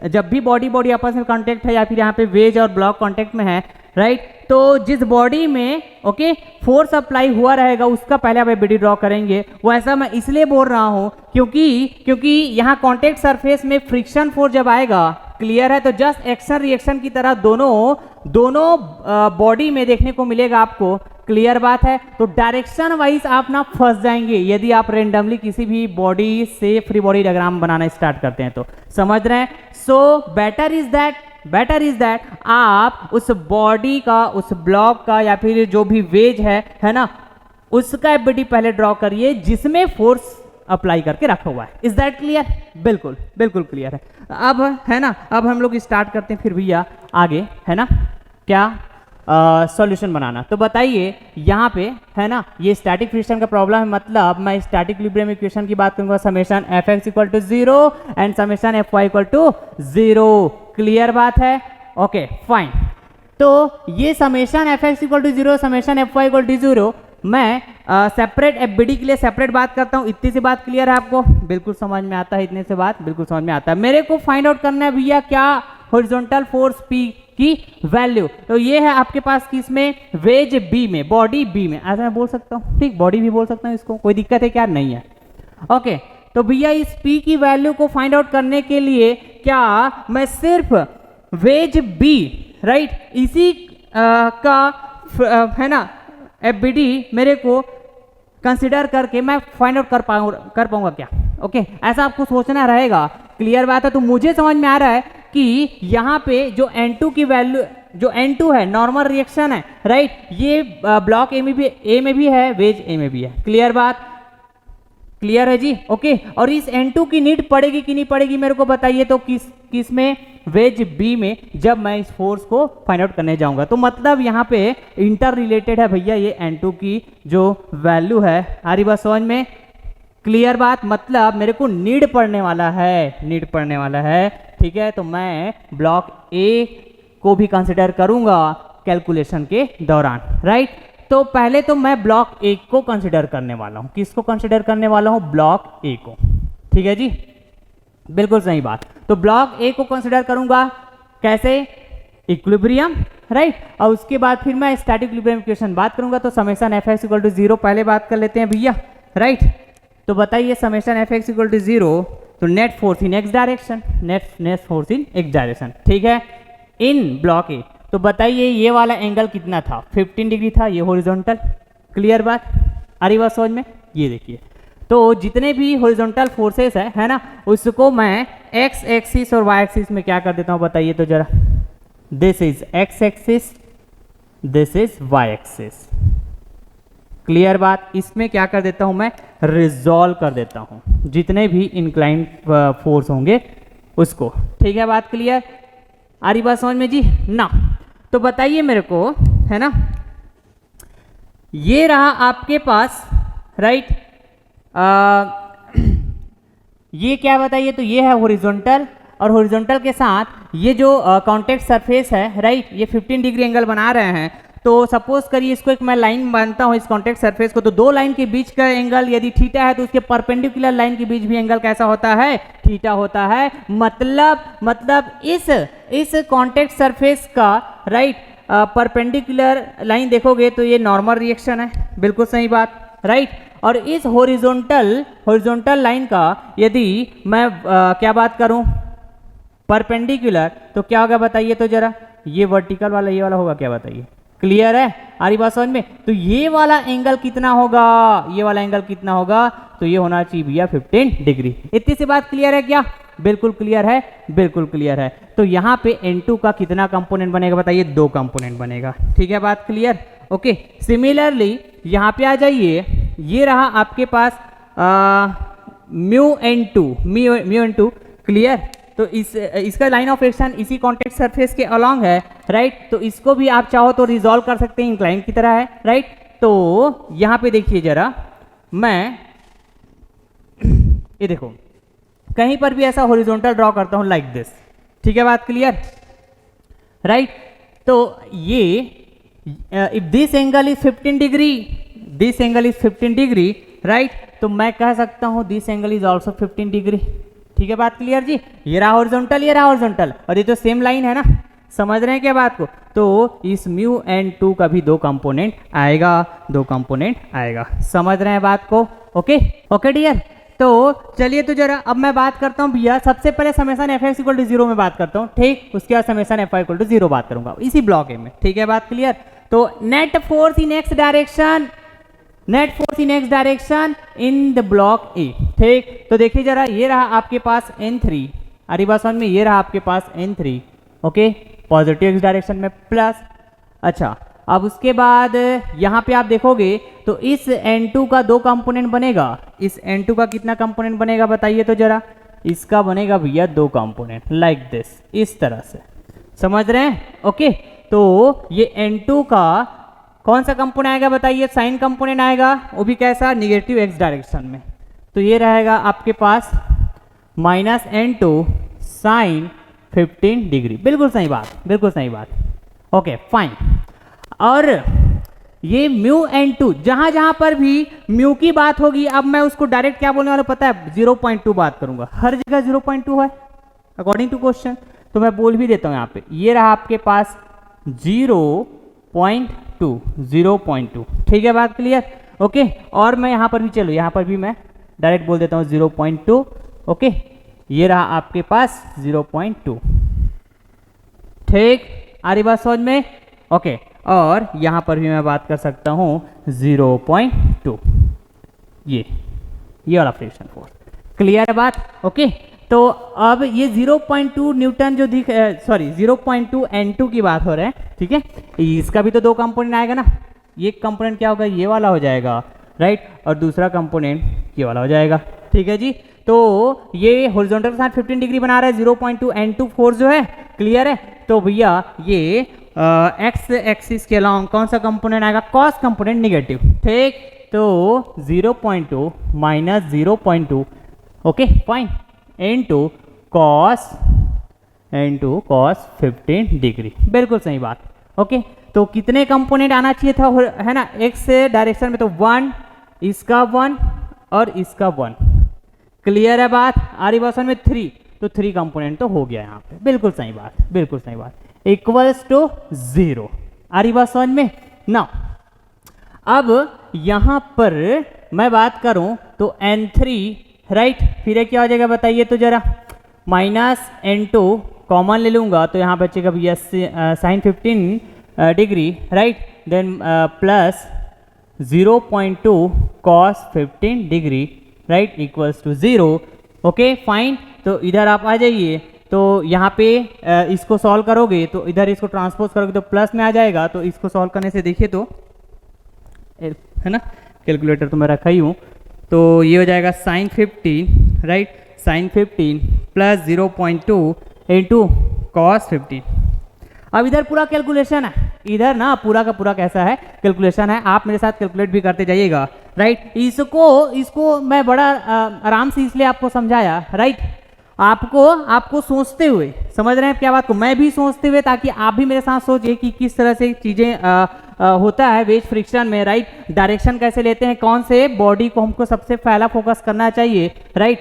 जब भी बॉडी आपस में कांटेक्ट है या फिर यहाँ पे वेज और ब्लॉक कांटेक्ट में है, राइट, तो जिस बॉडी में ओके फोर्स अप्लाई हुआ रहेगा उसका पहले आप एबिलिटी ड्रॉ करेंगे। वो ऐसा मैं इसलिए बोल रहा हूँ क्योंकि यहाँ कॉन्टेक्ट सरफेस में फ्रिक्शन फोर्स जब आएगा, क्लियर है, तो जस्ट एक्शन रिएक्शन की तरह दोनों बॉडी में देखने को मिलेगा आपको क्लियर बात है। तो डायरेक्शन वाइज आप ना फंस जाएंगे यदि आप रेंडमली किसी भी बॉडी से फ्री बॉडी डायग्राम बनाना स्टार्ट करते हैं तो, समझ रहे हैं। सो बेटर इज दैट आप उस बॉडी का, उस ब्लॉक का या फिर जो भी वेज है ना, उसका एफबीडी पहले ड्रॉ करिए जिसमें फोर्स अप्लाई करके रखा हुआ है। Is that clear? बिल्कुल बिल्कुल क्लियर है। अब है ना, अब हम लोग स्टार्ट करते हैं फिर भैया आगे, है ना, क्या सॉल्यूशन बनाना। तो बताइए यहाँ पे, है ना, ये स्टैटिक फ्रिक्शन का प्रॉब्लम है, मतलब मैं स्टैटिक इक्विलिब्रियम इक्वेशन की बात करूंगा, summation F X equal to 0 and summation F Y equal to 0। Clear बात है? Okay fine. तो ये summation F X equal to 0, summation F Y equal to 0 मैं सेपरेट एफबीडी के लिए सेपरेट बात करता हूँ। इतनी सी बात क्लियर है आपको? बिल्कुल समझ में आता है, इतने से बात बिल्कुल समझ में आता है। मेरे को फाइंड आउट करना है भैया क्या, हॉरिजॉन्टल फोर्स P की वैल्यू। तो ये है आपके पास किसमें, वेज बी में, बॉडी बी में, ऐसा मैं बोल सकता हूँ, ठीक, बॉडी भी बोल सकता हूँ इसको, कोई दिक्कत है क्या? नहीं है। ओके, तो भैया इस P की वैल्यू को फाइंड आउट करने के लिए क्या मैं सिर्फ वेज बी, राइट, इसी का है ना एफबीडी मेरे को कंसिडर करके मैं फाइंड आउट कर पाऊंगा क्या? ओके, ऐसा आपको सोचना रहेगा। क्लियर बात है? तो मुझे समझ में आ रहा है कि यहाँ पे जो N2 की वैल्यू, जो N2 है नॉर्मल रिएक्शन है, राइट, ये ब्लॉक ए में भी है, वेज ए में भी है। क्लियर बात? क्लियर है जी? ओके, और इस N2 की नीड पड़ेगी कि नहीं पड़ेगी मेरे को बताइए। तो किस में, वेज बी में, जब मैं इस फोर्स को फाइंड आउट करने जाऊंगा। तो मतलब यहाँ पे इंटर रिलेटेड है भैया ये N2 की जो वैल्यू है। आ रही बात समझ में? क्लियर बात? मतलब मेरे को नीड पड़ने वाला है, ठीक है। तो मैं ब्लॉक ए को भी कंसिडर करूंगा कैलकुलेशन के दौरान, राइट। तो पहले तो मैं ब्लॉक ए को कंसिडर करने वाला हूं। किसको कंसिडर करने वाला हूं? ब्लॉक ए को, ठीक है जी, बिल्कुल सही बात। तो ब्लॉक ए को कंसिडर करूंगा कैसे? Equilibrium, right. और उसके बाद फिर मैं स्टैटिक इक्विलिब्रियम इक्वेशन बात करूंगा। तो summation F X equal to 0 पहले बात कर लेते हैं भैया, राइट। तो बताइए summation F X equal to 0, तो net force in X direction, net force in X direction, ठीक है, इन ब्लॉक ए। तो बताइए ये वाला एंगल कितना था? 15 डिग्री था, ये हॉरिजॉन्टल। क्लियर बात? आ रही बात समझ में? ये देखिए, तो जितने भी हॉरिजॉन्टल फोर्सेस है ना, उसको मैं एक्स एक्सिस और वाई एक्सिस में क्या कर देता हूँ बताइए तो जरा। This is X axis, this is Y axis. Clear बात? इसमें क्या कर देता हूं मैं? रिजॉल्व कर देता हूं जितने भी इंक्लाइन फोर्स होंगे उसको, ठीक है। बात क्लियर? आ रही बात समझ में जी ना? तो बताइए मेरे को, है ना, ये रहा आपके पास, राइट, ये क्या बताइए? तो ये है हॉरिजॉन्टल, और हॉरिजॉन्टल के साथ ये जो कॉन्टेक्ट सरफेस है, राइट, ये 15 डिग्री एंगल बना रहे हैं। तो सपोज करिए इसको एक मैं लाइन मानता हूं इस कॉन्टेक्ट सरफेस को, तो दो लाइन के बीच का एंगल यदि थीटा है तो उसके परपेंडिकुलर लाइन के बीच भी एंगल कैसा होता है? थीटा होता है। मतलब इस कॉन्टेक्ट सरफेस का, राइट, परपेंडिकुलर लाइन देखोगे तो ये नॉर्मल रिएक्शन है, बिल्कुल सही बात, राइट। और इस हॉरिजॉन्टल लाइन का यदि मैं क्या बात करूं? परपेंडिकुलर, तो क्या होगा बताइए तो जरा। ये वर्टिकल वाला, ये वाला होगा क्या बताइए? क्लियर है? आ रही बात समझ में? तो ये वाला एंगल कितना होगा? ये वाला एंगल कितना होगा? तो ये होना चाहिए भैया 15 डिग्री। इतनी सी बात क्लियर है क्या? बिल्कुल क्लियर है, बिल्कुल क्लियर है। तो यहाँ पे N2 का कितना कंपोनेंट बनेगा बताइए? 2 कंपोनेंट बनेगा, ठीक है। बात क्लियर? ओके, सिमिलरली यहाँ पे आ जाइए, ये रहा आपके पास म्यू N2, क्लियर। तो इसका लाइन ऑफ एक्शन इसी कॉन्टेक्ट सरफेस के अलोंग है, राइट। तो इसको भी आप चाहो तो रिजॉल्व कर सकते हैं, इंक्लाइन की तरह है, राइट। तो यहाँ पे देखिए जरा, मैं ये देखो कहीं पर भी ऐसा हॉरिजॉन्टल ड्रॉ करता हूं लाइक दिस, ठीक है। बात क्लियर, राइट। तो ये if this angle is 15 degree, this angle is 15 degree, right, तो मैं कह सकता हूं this angle is also 15 degree, ठीक है। बात क्लियर जी? ये रहा हॉरिजॉन्टल, ये रहा हॉरिजॉन्टल, और ये तो सेम लाइन है ना, समझ रहे हैं क्या बात को? तो इस म्यू N2 का भी 2 कंपोनेंट आएगा, 2 कंपोनेंट आएगा, समझ रहे हैं बात को? Okay okay dear. तो चलिए तो जरा अब मैं बात करता हूं भैया, सबसे पहले summation F X equal to 0 में बात करता हूं, ठीक। उसके बाद summation F Y equal to 0 बात करूंगा इसी ब्लॉक ए में, ठीक है। बात क्लियर? तो net force in X direction, net force in X direction in the block ए। ठीक, तो देखिए जरा, ये रहा आपके पास N3, अरे बात समझ में, ये रहा आपके पास N3, okay, positive X direction में प्लस। अच्छा, अब उसके बाद यहाँ पे आप देखोगे तो इस N2 का 2 कंपोनेंट बनेगा। इस N2 का कितना कंपोनेंट बनेगा बताइए तो जरा। इसका बनेगा भैया 2 कंपोनेंट, लाइक दिस, इस तरह से, समझ रहे हैं? ओके, तो ये N2 का कौन सा कंपोनेंट आएगा बताइए? साइन कंपोनेंट आएगा, वो भी कैसा? निगेटिव एक्स डायरेक्शन में। तो ये रहेगा आपके पास -N2 साइन 15 डिग्री। बिल्कुल सही बात, बिल्कुल सही बात। Okay fine. और ये म्यू N2, जहां जहां पर भी म्यू की बात होगी, अब मैं उसको डायरेक्ट क्या बोलने वाला पता है? 0.2 बात करूंगा। हर जगह 0.2 है अकॉर्डिंग टू क्वेश्चन, तो मैं बोल भी देता हूं यहाँ पे। ये रहा आपके पास 0.2, ठीक है, बात क्लियर? ओके, और मैं यहाँ पर भी, चलो यहाँ पर भी मैं डायरेक्ट बोल देता हूँ 0.2। ओके, ये रहा आपके पास 0.2, ठीक, आ रही बात समझ में? ओके, और यहाँ पर भी मैं बात कर सकता हूँ 0.2, ये वाला फ्रिक्शन फोर्स। क्लियर है बात? ओके, तो अब ये 0.2 न्यूटन जो दिख, सॉरी 0.2 N2 की बात हो रहा है, ठीक है, इसका भी तो 2 कंपोनेंट आएगा ना। ये कंपोनेंट क्या होगा? ये वाला हो जाएगा, राइट, और दूसरा कंपोनेंट ये वाला हो जाएगा, ठीक है जी। तो ये हॉरिजॉन्टल के साथ 15 डिग्री बना रहा है 0.2 N2 फोर्स जो है, क्लियर है? तो भैया ये एक्स एक्सिस के अलॉन्ग कौन सा कंपोनेंट आएगा? कॉस कंपोनेंट निगेटिव, ठीक। तो 0.2 minus 0.2, okay fine, N2 cos 15 degree. बिल्कुल सही बात। ओके, तो कितने कंपोनेंट आना चाहिए था, है ना, एक्स डायरेक्शन में? तो 1, इसका 1 और इसका 1। क्लियर है बात? आरी वर्सन में 3, तो 3 कंपोनेंट तो हो गया यहाँ पे। बिल्कुल सही बात, बिल्कुल सही बात। Equals to 0। आरी बात समझ में ना? अब यहाँ पर मैं बात करूँ तो N3, राइट, फिर क्या हो जाएगा बताइए तो जरा? -N2 कॉमन ले लूँगा तो यहाँ बचेगा भैया sine 15 degree, right, then plus 0.2 cos 15 degree, right, equals to 0। Okay fine, तो इधर आप आ जाइए। तो यहाँ पे इसको सॉल्व करोगे तो इधर इसको ट्रांसपोज करोगे तो प्लस में आ जाएगा। तो इसको सॉल्व करने से देखिए तो, है ना, कैलकुलेटर तो मैं रखा ही हूँ। तो ये हो जाएगा sine 15, right, sine 15 plus 0.2 into cos 15। अब इधर पूरा कैलकुलेशन है, इधर ना पूरा का पूरा कैसा है, कैलकुलेशन है। आप मेरे साथ कैलकुलेट भी करते जाइएगा, राइट। इसको मैं बड़ा आराम से इसलिए आपको समझाया, राइट, आपको सोचते हुए, समझ रहे हैं क्या बात को? मैं भी सोचते हुए, ताकि आप भी मेरे साथ सोचिए कि किस तरह से चीज़ें होता है वेज फ्रिक्शन में, राइट। डायरेक्शन कैसे लेते हैं, कौन से बॉडी को हमको सबसे पहला फोकस करना चाहिए, राइट।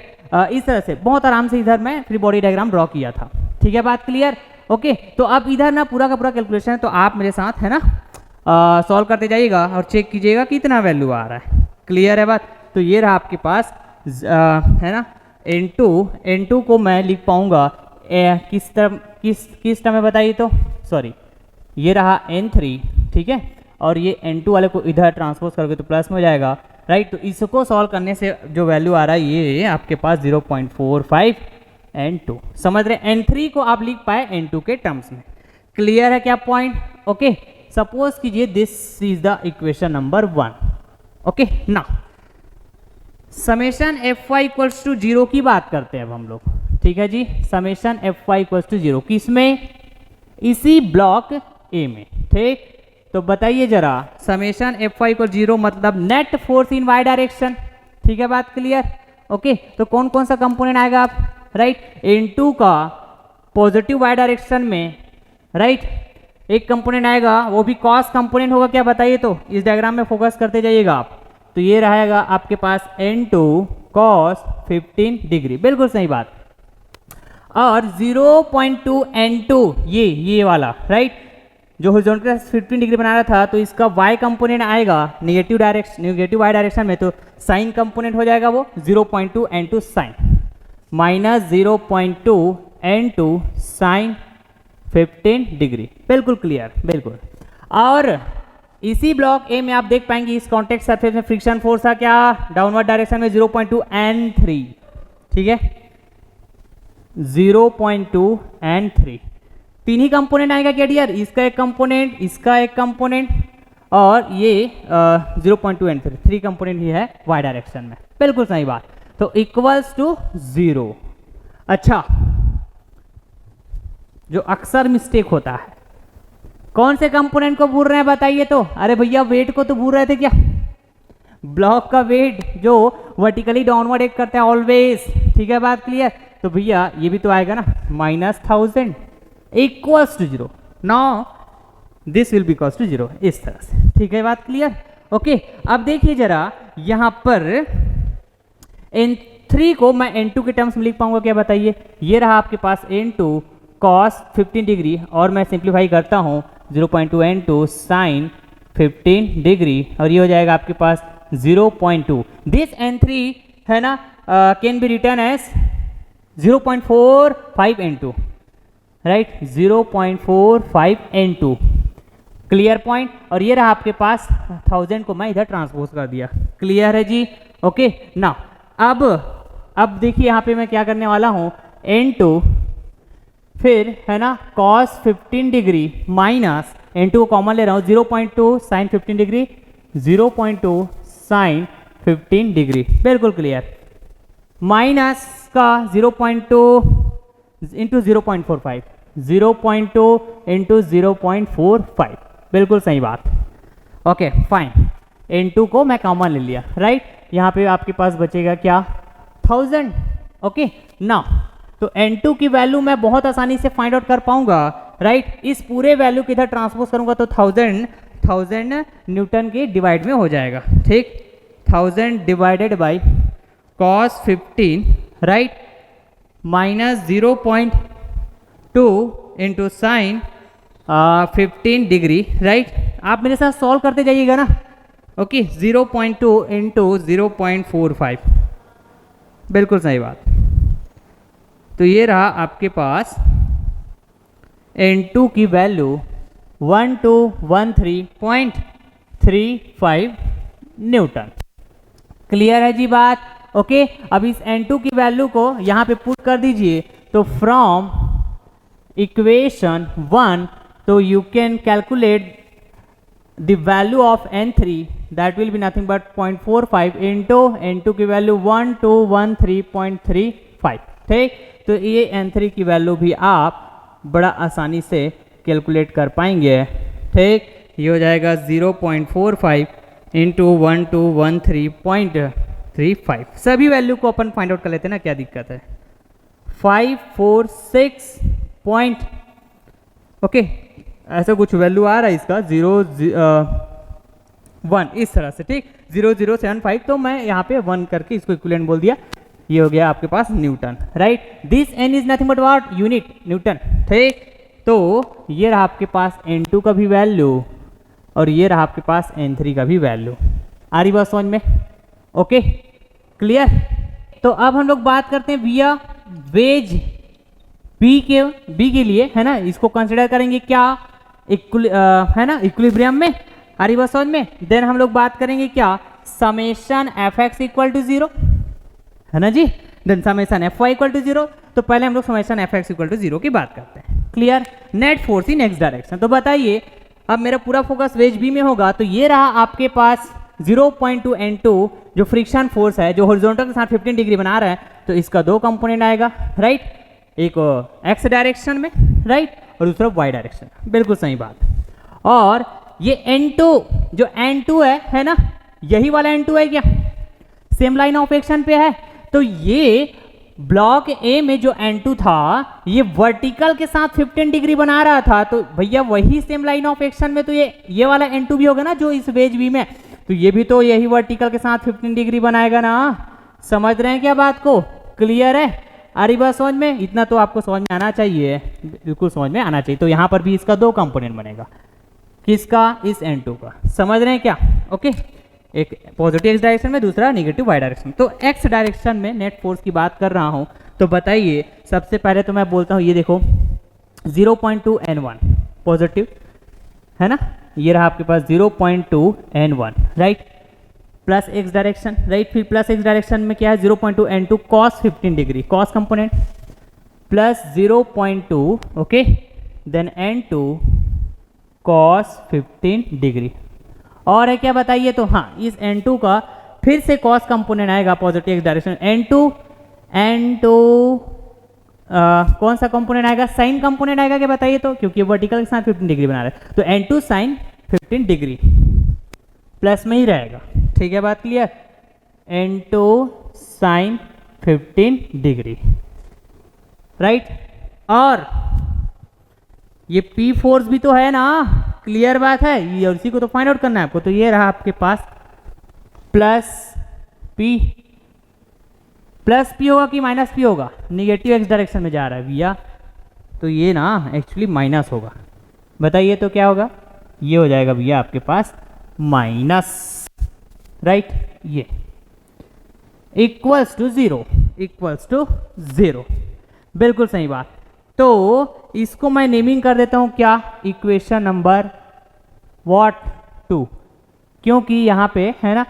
इस तरह से बहुत आराम से इधर मैं फ्री बॉडी डायग्राम ड्रॉ किया था। ठीक है, बात क्लियर? ओके, तो अब इधर ना पूरा का पूरा कैलकुलेशन है, तो आप मेरे साथ, है ना, सॉल्व करते जाइएगा और चेक कीजिएगा कितना वैल्यू आ रहा है। क्लियर है बात? तो ये रहा आपके पास, है ना, N2 को मैं लिख पाऊंगा किस टर्म में बताइए तो, सॉरी, ये रहा N3, ठीक है, और ये N2 वाले को इधर ट्रांसपोज करके तो प्लस में हो जाएगा, राइट। तो इसको सॉल्व करने से जो वैल्यू आ रहा है ये आपके पास 0.45 N2, समझ रहे? N3 को आप लिख पाए N2 के टर्म्स में। क्लियर है क्या पॉइंट? ओके, सपोज कीजिए this is the equation number 1। Okay, ना समेशन Fy इक्वल्स टू 0 की बात करते हैं अब हम लोग। ठीक है जी, समेशन Fy इक्वल्स टू 0 किसमें? इसी ब्लॉक ए में। ठीक, तो बताइए जरा, समेशन Fy इक्वल 0 मतलब net force in Y direction. ठीक है, बात क्लियर? ओके, तो कौन कौन सा कंपोनेंट आएगा आप, राइट। N2 का पॉजिटिव वाई डायरेक्शन में, राइट, एक कंपोनेंट आएगा, वो भी कॉस कंपोनेंट होगा क्या बताइए तो? इस डायग्राम में फोकस करते जाइएगा आप। तो ये रहेगा आपके पास N2 cos 15 डिग्री, बिल्कुल सही बात। और 0.2 N2 ये वाला, राइट, जो हॉरिजॉन्टल 15 डिग्री बना रहा था, तो इसका y कंपोनेंट आएगा नेगेटिव y डायरेक्शन में, तो साइन कंपोनेंट हो जाएगा वो 0.2 N2 sine minus 0.2 N2 sine 15 degree. बिल्कुल क्लियर, बिल्कुल। और इसी ब्लॉक ए में आप देख पाएंगे इस कॉन्टेक्ट सरफेस में फ्रिक्शन फोर्स था क्या, डाउनवर्ड डायरेक्शन में 0.2 N3, ठीक है 0.2 N3, तीन ही कंपोनेंट आएगा क्या डियर, इसका एक कंपोनेंट, इसका एक कंपोनेंट और ये 0.2 N3, 3 कंपोनेंट ही है वाई डायरेक्शन में, बिल्कुल सही बात। तो इक्वल्स टू 0। अच्छा, जो अक्सर मिस्टेक होता है, कौन से कंपोनेंट को भूल रहे हैं बताइए तो, अरे भैया वेट को तो भूल रहे थे क्या, ब्लॉक का वेट जो वर्टिकली डाउनवर्ड एक करता है ऑलवेज, ठीक है बात क्लियर। तो भैया ये भी तो आएगा ना -1000 equals to 0, now this will be equals to 0, इस तरह से, ठीक है बात क्लियर। ओके, अब देखिए जरा यहां पर N3 को मैं N2 के टर्म्स में लिख पाऊंगा क्या बताइए, ये रहा आपके पास N2 cos 15 डिग्री और मैं सिंप्लीफाई करता हूँ 0.2 N2 sin 15 डिग्री और ये हो जाएगा आपके पास 0.2, दिस N3 है ना can be return as 0.45 N2, right 0.45 N2, clear point. और ये रहा आपके पास 1000 को मैं इधर ट्रांसपोज कर दिया, क्लियर है जी। ओके ना, अब देखिए यहाँ पे मैं क्या करने वाला हूँ, N2 फिर है ना cos 15 डिग्री माइनस N2 को कॉमन ले रहा हूँ 0.2 sin 15 डिग्री, 0.2 sin 15 डिग्री, बिल्कुल क्लियर, माइनस का 0.2 इंटू 0.45, 0.2 इंटू 0.45, बिल्कुल सही बात। ओके फाइन, N2 को मैं कॉमन ले लिया, राइट, यहाँ पे आपके पास बचेगा क्या 1000। ओके ना, तो N2 की वैल्यू मैं बहुत आसानी से फाइंड आउट कर पाऊंगा, राइट, इस पूरे वैल्यू की इधर ट्रांसपोज करूंगा तो 1000 न्यूटन के डिवाइड में हो जाएगा, ठीक, 1000 divided by cos 15, right, minus 0.2 into sine 15 degree, right, आप मेरे साथ सॉल्व करते जाइएगा ना। ओके 0.2 इंटू 0.45, बिल्कुल सही बात। तो ये रहा आपके पास N2 की वैल्यू 1213.35 न्यूटन, क्लियर है जी बात। ओके, अब इस N2 की वैल्यू को यहाँ पे पुट कर दीजिए, तो फ्रॉम इक्वेशन 1 तो you can calculate the value of N3 that will be nothing but 0.45 into N2 की वैल्यू 1213.35, ठीक। तो ये N3 की वैल्यू भी आप बड़ा आसानी से कैलकुलेट कर पाएंगे, ठीक, ये हो जाएगा 0.45 इंटू 1213.35, सभी वैल्यू को अपन फाइंड आउट कर लेते हैं ना, क्या दिक्कत है, 546 पॉइंट, ओके ऐसा कुछ वैल्यू आ रहा है इसका 0.1 इस तरह से, ठीक, 0075, तो मैं यहाँ पे 1 करके इसको इक्विवेलेंट बोल दिया, ये हो गया आपके पास newton, right, this N is nothing but what, unit newton, ठीक। तो ये रहा आपके पास N2 का भी वैल्यू और ये रहा आपके पास N3 का भी वैल्यू, आ रही बात समझ में, ओके क्लियर। तो अब हम लोग बात करते हैं भैया वेज बी के लिए, है ना, इसको कंसिडर करेंगे क्या, है ना इक्विलिब्रियम में, आ रही बात समझ में। देन हम लोग बात करेंगे क्या, समेशन fx इक्वल टू 0, है ना जी, then summation fy equal to 0। तो पहले हम लोग समेशन fx इक्वल टू 0 की बात करते हैं, clear. Net force in X direction, तो बताइए अब मेरा पूरा फोकस वेज बी में होगा, तो ये रहा आपके पास 0.2 N2 जो फ्रिक्शन फोर्स है, जो हॉरिजॉन्टल के साथ 15 डिग्री बना रहा है, तो इसका दो कंपोनेंट आएगा, राइट, एक एक्स डायरेक्शन में, राइट, और दूसरा वाई डायरेक्शन, बिल्कुल सही बात। और ये N2 जो N2 है ना, यही वाला N2 है क्या, सेम लाइन ऑफ एक्शन पे है। तो ये ब्लॉक ए में जो N2 था ये वर्टिकल के साथ 15 डिग्री बना रहा था, तो भैया वही सेम लाइन ऑफ एक्शन में तो ये वाला N2 भी होगा ना जो इस वेज बी में, तो ये भी तो यही वर्टिकल के साथ 15 डिग्री बनाएगा ना, समझ रहे हैं क्या बात को, क्लियर है, आ रही बात समझ में, इतना तो आपको समझ में आना चाहिए, बिल्कुल समझ में आना चाहिए। तो यहाँ पर भी इसका दो कंपोनेंट बनेगा, किसका, इस N2 का, समझ रहे हैं क्या, ओके, एक पॉजिटिव एक्स डायरेक्शन में, दूसरा नेगेटिव वाई डायरेक्शन। तो एक्स डायरेक्शन में नेट फोर्स की बात कर रहा हूं, तो बताइए सबसे पहले तो मैं बोलता हूं, ये देखो 0.2 N1 पॉजिटिव है ना, ये रहा आपके पास 0.2 N1, right, plus X direction, right, फिर प्लस एक्स डायरेक्शन में क्या है 0.2 N2 cos 15 degree, cos component plus 0.2, okay, then N2 cos 15 degree. और है क्या बताइए, तो हाँ इस N2 का फिर से cos कंपोनेंट आएगा पॉजिटिव एक्स डायरेक्शन, N2 कौन सा कंपोनेंट आएगा, साइन कंपोनेंट आएगा क्या बताइए, तो क्योंकि वर्टिकल के साथ 15 डिग्री बना रहा है, तो N2 साइन 15 डिग्री प्लस में ही रहेगा, ठीक है, बात clear, N2 sine 15 degree, right. और ये P फोर्स भी तो है ना, क्लियर बात है, ये उसी को तो फाइंड आउट करना है आपको, तो ये रहा आपके पास प्लस P होगा कि माइनस P होगा, निगेटिव एक्स डायरेक्शन में जा रहा है भैया, तो ये ना एक्चुअली माइनस होगा, बताइए तो क्या होगा, ये हो जाएगा भैया आपके पास माइनस, राइट, ये इक्वल्स टू जीरो, बिल्कुल सही बात। तो इसको मैं नेमिंग कर देता हूं क्या, इक्वेशन नंबर 2, क्योंकि यहाँ पे है ना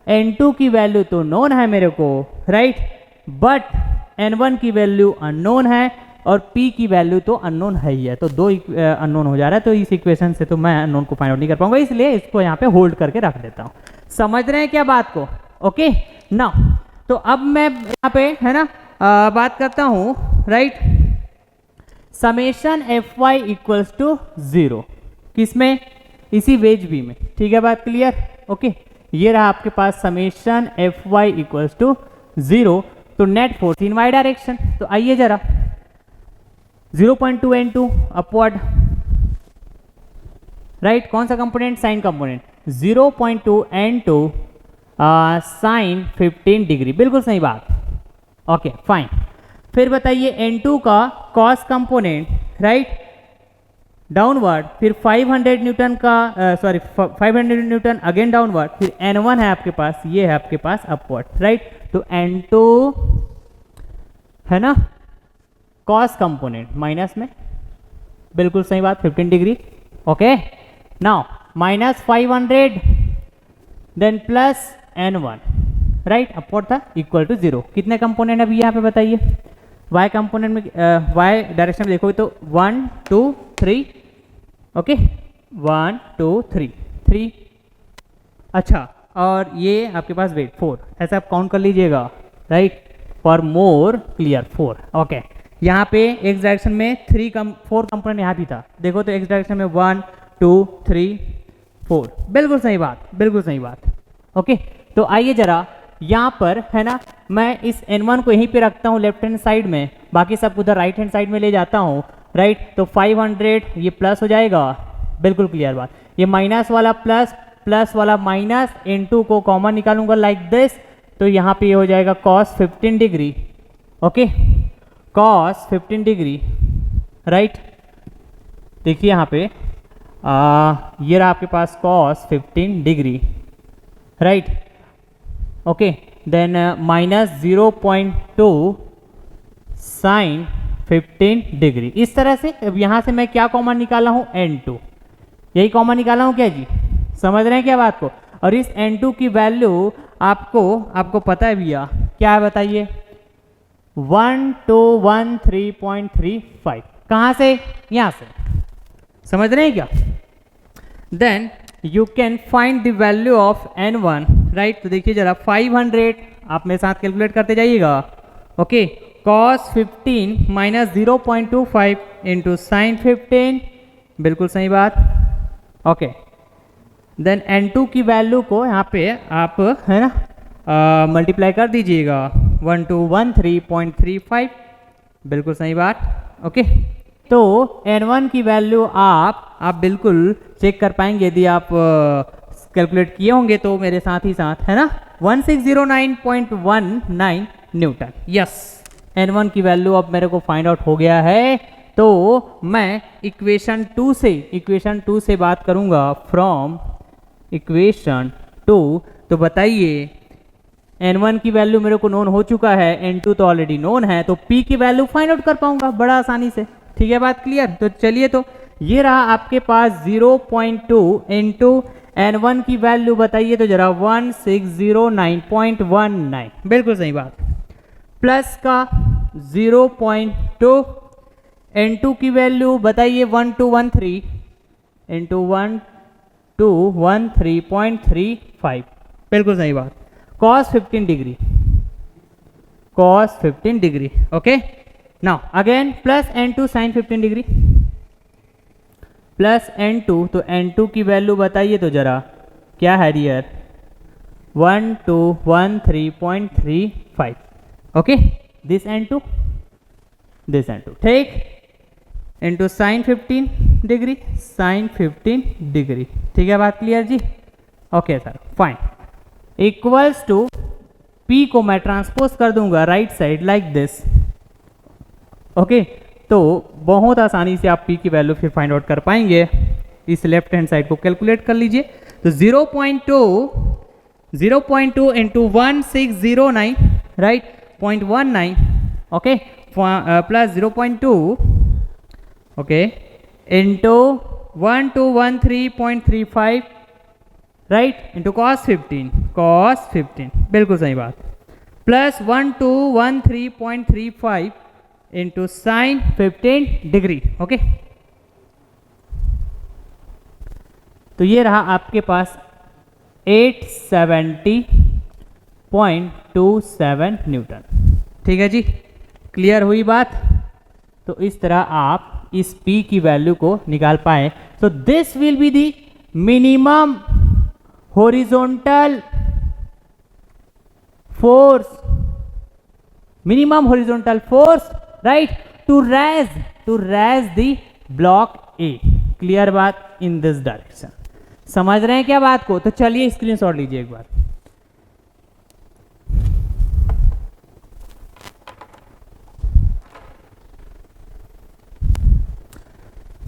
N2 की वैल्यू तो नोन है मेरे को, राइट, बट N1 की वैल्यू अननोन है और P की वैल्यू तो अननोन है ही है, तो दो अननोन हो जा रहा है, तो इस इक्वेशन से तो मैं अननोन को फाइंड आउट नहीं कर पाऊंगा, इसलिए इसको यहाँ पे होल्ड करके रख देता हूँ। समझ रहे हैं क्या बात को, ओके ना। तो अब मैं यहाँ पे है ना बात करता हूँ, right, summation Fy equals to 0, किसमें, इसी वेज बी में, ठीक है, बात क्लियर, ओके। ये रहा आपके पास समेशन Fy इक्वल्स टू 0, तो net force in Y direction, तो आइए जरा 0.2 N2 अपवर्ड, राइट, कौन सा component, sine component, 0.2 N2 sine 15 degree, बिल्कुल सही बात, ओके फाइन। फिर बताइए N2 का कॉस कंपोनेंट, राइट, डाउनवर्ड, फिर 500 न्यूटन का 500 न्यूटन अगेन डाउनवर्ड, फिर N1 है आपके पास, ये है आपके पास अपवर्ड, राइट, तो N2 है ना कॉस कंपोनेंट माइनस में, बिल्कुल सही बात, 15 degree, okay. Now minus 500 then plus N1, right, upward था, इक्वल टू 0, कितने कंपोनेंट अभी यहाँ पे बताइए, y कंपोनेंट में y डायरेक्शन में देखोगे तो 1 2 3, ओके, 1 2 3 3, अच्छा, और ये आपके पास वेट 4, ऐसा आप काउंट कर लीजिएगा, right, for more clear 4, okay. यहाँ पे x डायरेक्शन में 4 कंपोनेंट यहाँ भी था, देखो तो x डायरेक्शन में 1 2 3 4, बिल्कुल सही बात, बिल्कुल सही बात, ओके। तो आइए जरा यहाँ पर है ना मैं इस N1 को यहीं पे रखता हूँ लेफ्ट हैंड साइड में, बाकी सब उधर राइट हैंड साइड में ले जाता हूँ, राइट, तो 500 ये प्लस हो जाएगा, बिल्कुल क्लियर बात, ये माइनस वाला प्लस, प्लस वाला माइनस, N2 को कॉमन निकालूंगा लाइक दिस, तो यहाँ पे ये हो जाएगा cos 15 degree, okay, cos 15 degree, right, देखिए यहाँ पे ये रहा आपके पास cos 15 degree, right, okay, then minus 0.2 sine 15 degree, इस तरह से। अब यहाँ से मैं क्या कॉमन निकाला हूँ, N2, यही कॉमन निकाला हूँ क्या जी, समझ रहे हैं क्या बात को। और इस N2 की वैल्यू आपको पता है भैया क्या है बताइए, 1213.35, कहाँ से, यहाँ से, समझ रहे हैं क्या। Then you can find the value of N1, right, तो देखिए जरा 500 आप मेरे साथ कैलकुलेट करते जाइएगा, okay, cos 15 minus 0.25 into sine 15, बिल्कुल सही बात, ओके। देन N2 की वैल्यू को यहाँ पे आप है ना मल्टीप्लाई कर दीजिएगा, 1213.35, बिल्कुल सही बात, ओके। तो N1 की वैल्यू आप बिल्कुल चेक कर पाएंगे यदि आप कैलकुलेट किए होंगे तो मेरे साथ ही साथ, है ना, 1609.19 न्यूटन, यस, N1 की वैल्यू अब मेरे को फाइंड आउट हो गया है। तो मैं इक्वेशन 2 से बात करूंगा, फ्रॉम इक्वेशन 2, तो बताइए N1 की वैल्यू मेरे को नोन हो चुका है, N2 तो ऑलरेडी नोन है, तो P की वैल्यू फाइंड आउट कर पाऊंगा बड़ा आसानी से, ठीक है, बात क्लियर। तो चलिए, तो ये रहा आपके पास 0.2 इंटू N1 की वैल्यू बताइए तो जरा 1609.19, बिल्कुल सही बात, प्लस का 0.2 N2 की वैल्यू बताइए 1213 इंटू 1213.35, बिल्कुल सही बात, cos 15 degree, cos 15 degree. Okay, now again plus N2 sin 15 degree, plus N2, तो N2 की वैल्यू बताइए तो जरा क्या है डियर, 1213.35। ओके, दिस N2, ठीक, into sine 15 degree, sine 15 degree. ठीक है, बात क्लियर जी? Okay sir, fine. Equals to P को मैं ट्रांसपोज कर दूंगा right side like this. Okay, तो बहुत आसानी से आप P की वैल्यू फिर फाइंड आउट कर पाएंगे। इस लेफ्ट हैंड साइड को कैलकुलेट कर लीजिए, तो 0.2 into 1609 right 0.19, okay, plus 0.2 okay into 1213.35 right into cos 15, बिल्कुल सही बात, plus 1213.35 into sine 15 degree. Okay, तो ये रहा आपके पास 870.27 न्यूटन। ठीक है जी, क्लियर हुई बात? तो इस तरह आप इस P की वैल्यू को निकाल पाए। तो this will be the minimum horizontal force, right, to raise the block A। Clear बात? In this direction. समझ रहे हैं क्या बात को? तो चलिए स्क्रीनशॉट लीजिए एक बार।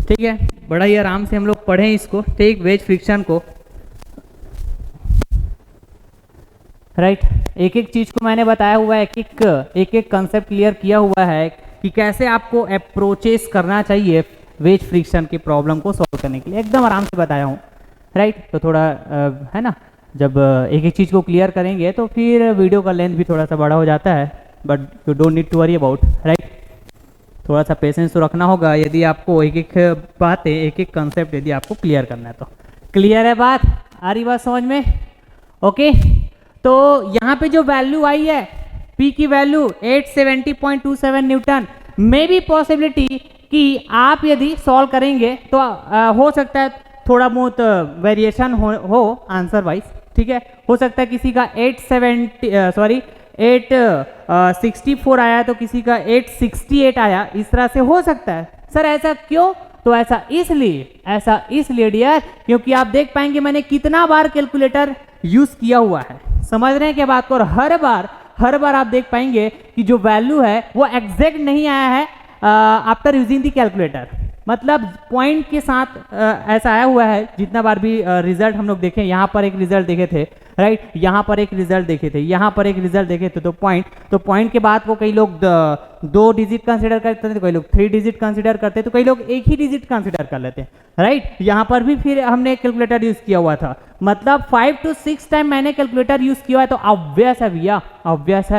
ठीक है, बड़ा ही आराम से हम लोग पढ़ें इसको, ठीक, वेज फ्रिक्शन को, राइट। एक एक चीज को मैंने बताया हुआ है, एक एक कंसेप्ट क्लियर किया हुआ है कि कैसे आपको अप्रोचेस करना चाहिए वेज फ्रिक्शन की प्रॉब्लम को सॉल्व करने के लिए, एकदम आराम से बताया हूँ, राइट। तो थोड़ा है ना, जब एक एक चीज़ को क्लियर करेंगे तो फिर वीडियो का लेंथ भी थोड़ा सा बड़ा हो जाता है, but you don't need to worry about, right. थोड़ा सा पेशेंस तो रखना होगा यदि आपको एक एक बातें, एक एक कंसेप्ट यदि आपको क्लियर करना है तो। क्लियर है बात? आ रही बात समझ में? ओके, तो यहाँ पे जो वैल्यू आई है P की value 870.27 Newton, may be possibility कि आप यदि सॉल्व करेंगे तो हो सकता है थोड़ा बहुत वेरिएशन हो आंसर वाइज, ठीक है। हो सकता है किसी का 864 आया तो किसी का 868 आया, इस तरह से हो सकता है। सर ऐसा क्यों? तो ऐसा इसलिए डियर, क्योंकि आप देख पाएंगे मैंने कितना बार कैलकुलेटर यूज किया हुआ है। समझ रहे हैं क्या बात को? और हर बार आप देख पाएंगे कि जो वैल्यू है वो एग्जैक्ट नहीं आया है आफ्टर यूजिंग द कैलकुलेटर, मतलब पॉइंट के साथ ऐसा आया हुआ है। जितना बार भी रिजल्ट हम लोग देखें, यहाँ पर एक रिजल्ट देखे थे, राइट, यहाँ पर एक रिजल्ट देखे थे, यहाँ पर एक रिजल्ट देखे थे, तो पॉइंट के बाद वो कई लोग 2 डिजिट कंसिडर करते थे, कई लोग 3 डिजिट कंसिडर करते, तो कई लोग एक ही डिजिट कंसिडर कर लेते हैं, राइट। यहाँ पर भी फिर हमने कैलकुलेटर यूज किया हुआ था, मतलब 5 to 6 टाइम मैंने कैलकुलेटर यूज किया है, तो ऑब्वियस है भैया, ऑब्वियस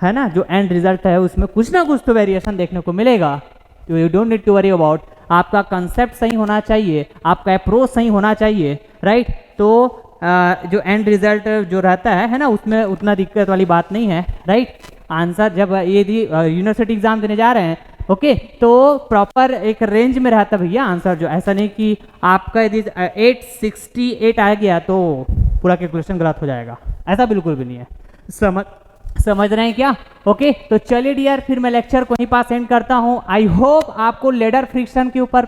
है ना, जो एंड रिजल्ट है उसमें कुछ ना कुछ तो वेरिएशन देखने को मिलेगा। तो you don't need to worry about, आपका कंसेप्ट सही होना चाहिए, आपका अप्रोच सही होना चाहिए, राइट। तो जो एंड रिजल्ट जो रहता है ना, उसमें उतना दिक्कत वाली बात नहीं है, राइट। आंसर जब यदि यूनिवर्सिटी एग्जाम देने जा रहे हैं, ओके, तो प्रॉपर एक रेंज में रहता है भैया आंसर, जो ऐसा नहीं कि आपका यदि 868 आ गया तो पूरा कैलकुलेशन गलत हो जाएगा, ऐसा बिल्कुल भी नहीं है। समझ रहे हैं क्या? ओके, तो चलिए डियर, फिर मैं लेक्चर को यहीं पास एंड करता हूं। आई होप आपको लेडर फ्रिक्शन के ऊपर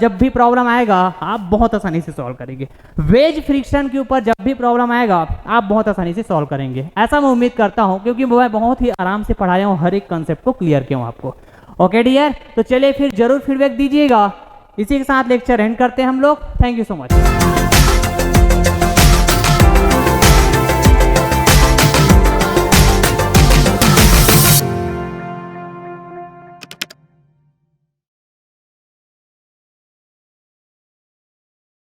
जब भी प्रॉब्लम आएगा आप बहुत आसानी से सॉल्व करेंगे। वेज फ्रिक्शन के ऊपर जब भी प्रॉब्लम आएगा आप बहुत आसानी से सॉल्व करेंगे, ऐसा मैं उम्मीद करता हूं, क्योंकि मैं बहुत ही आराम से पढ़ाया हूं, हर एक कंसेप्ट को क्लियर किया हूं आपको। ओके डियर, तो चलिए फिर जरूर फीडबैक दीजिएगा। इसी के साथ लेक्चर एंड करते हैं हम लोग। Thank you so much.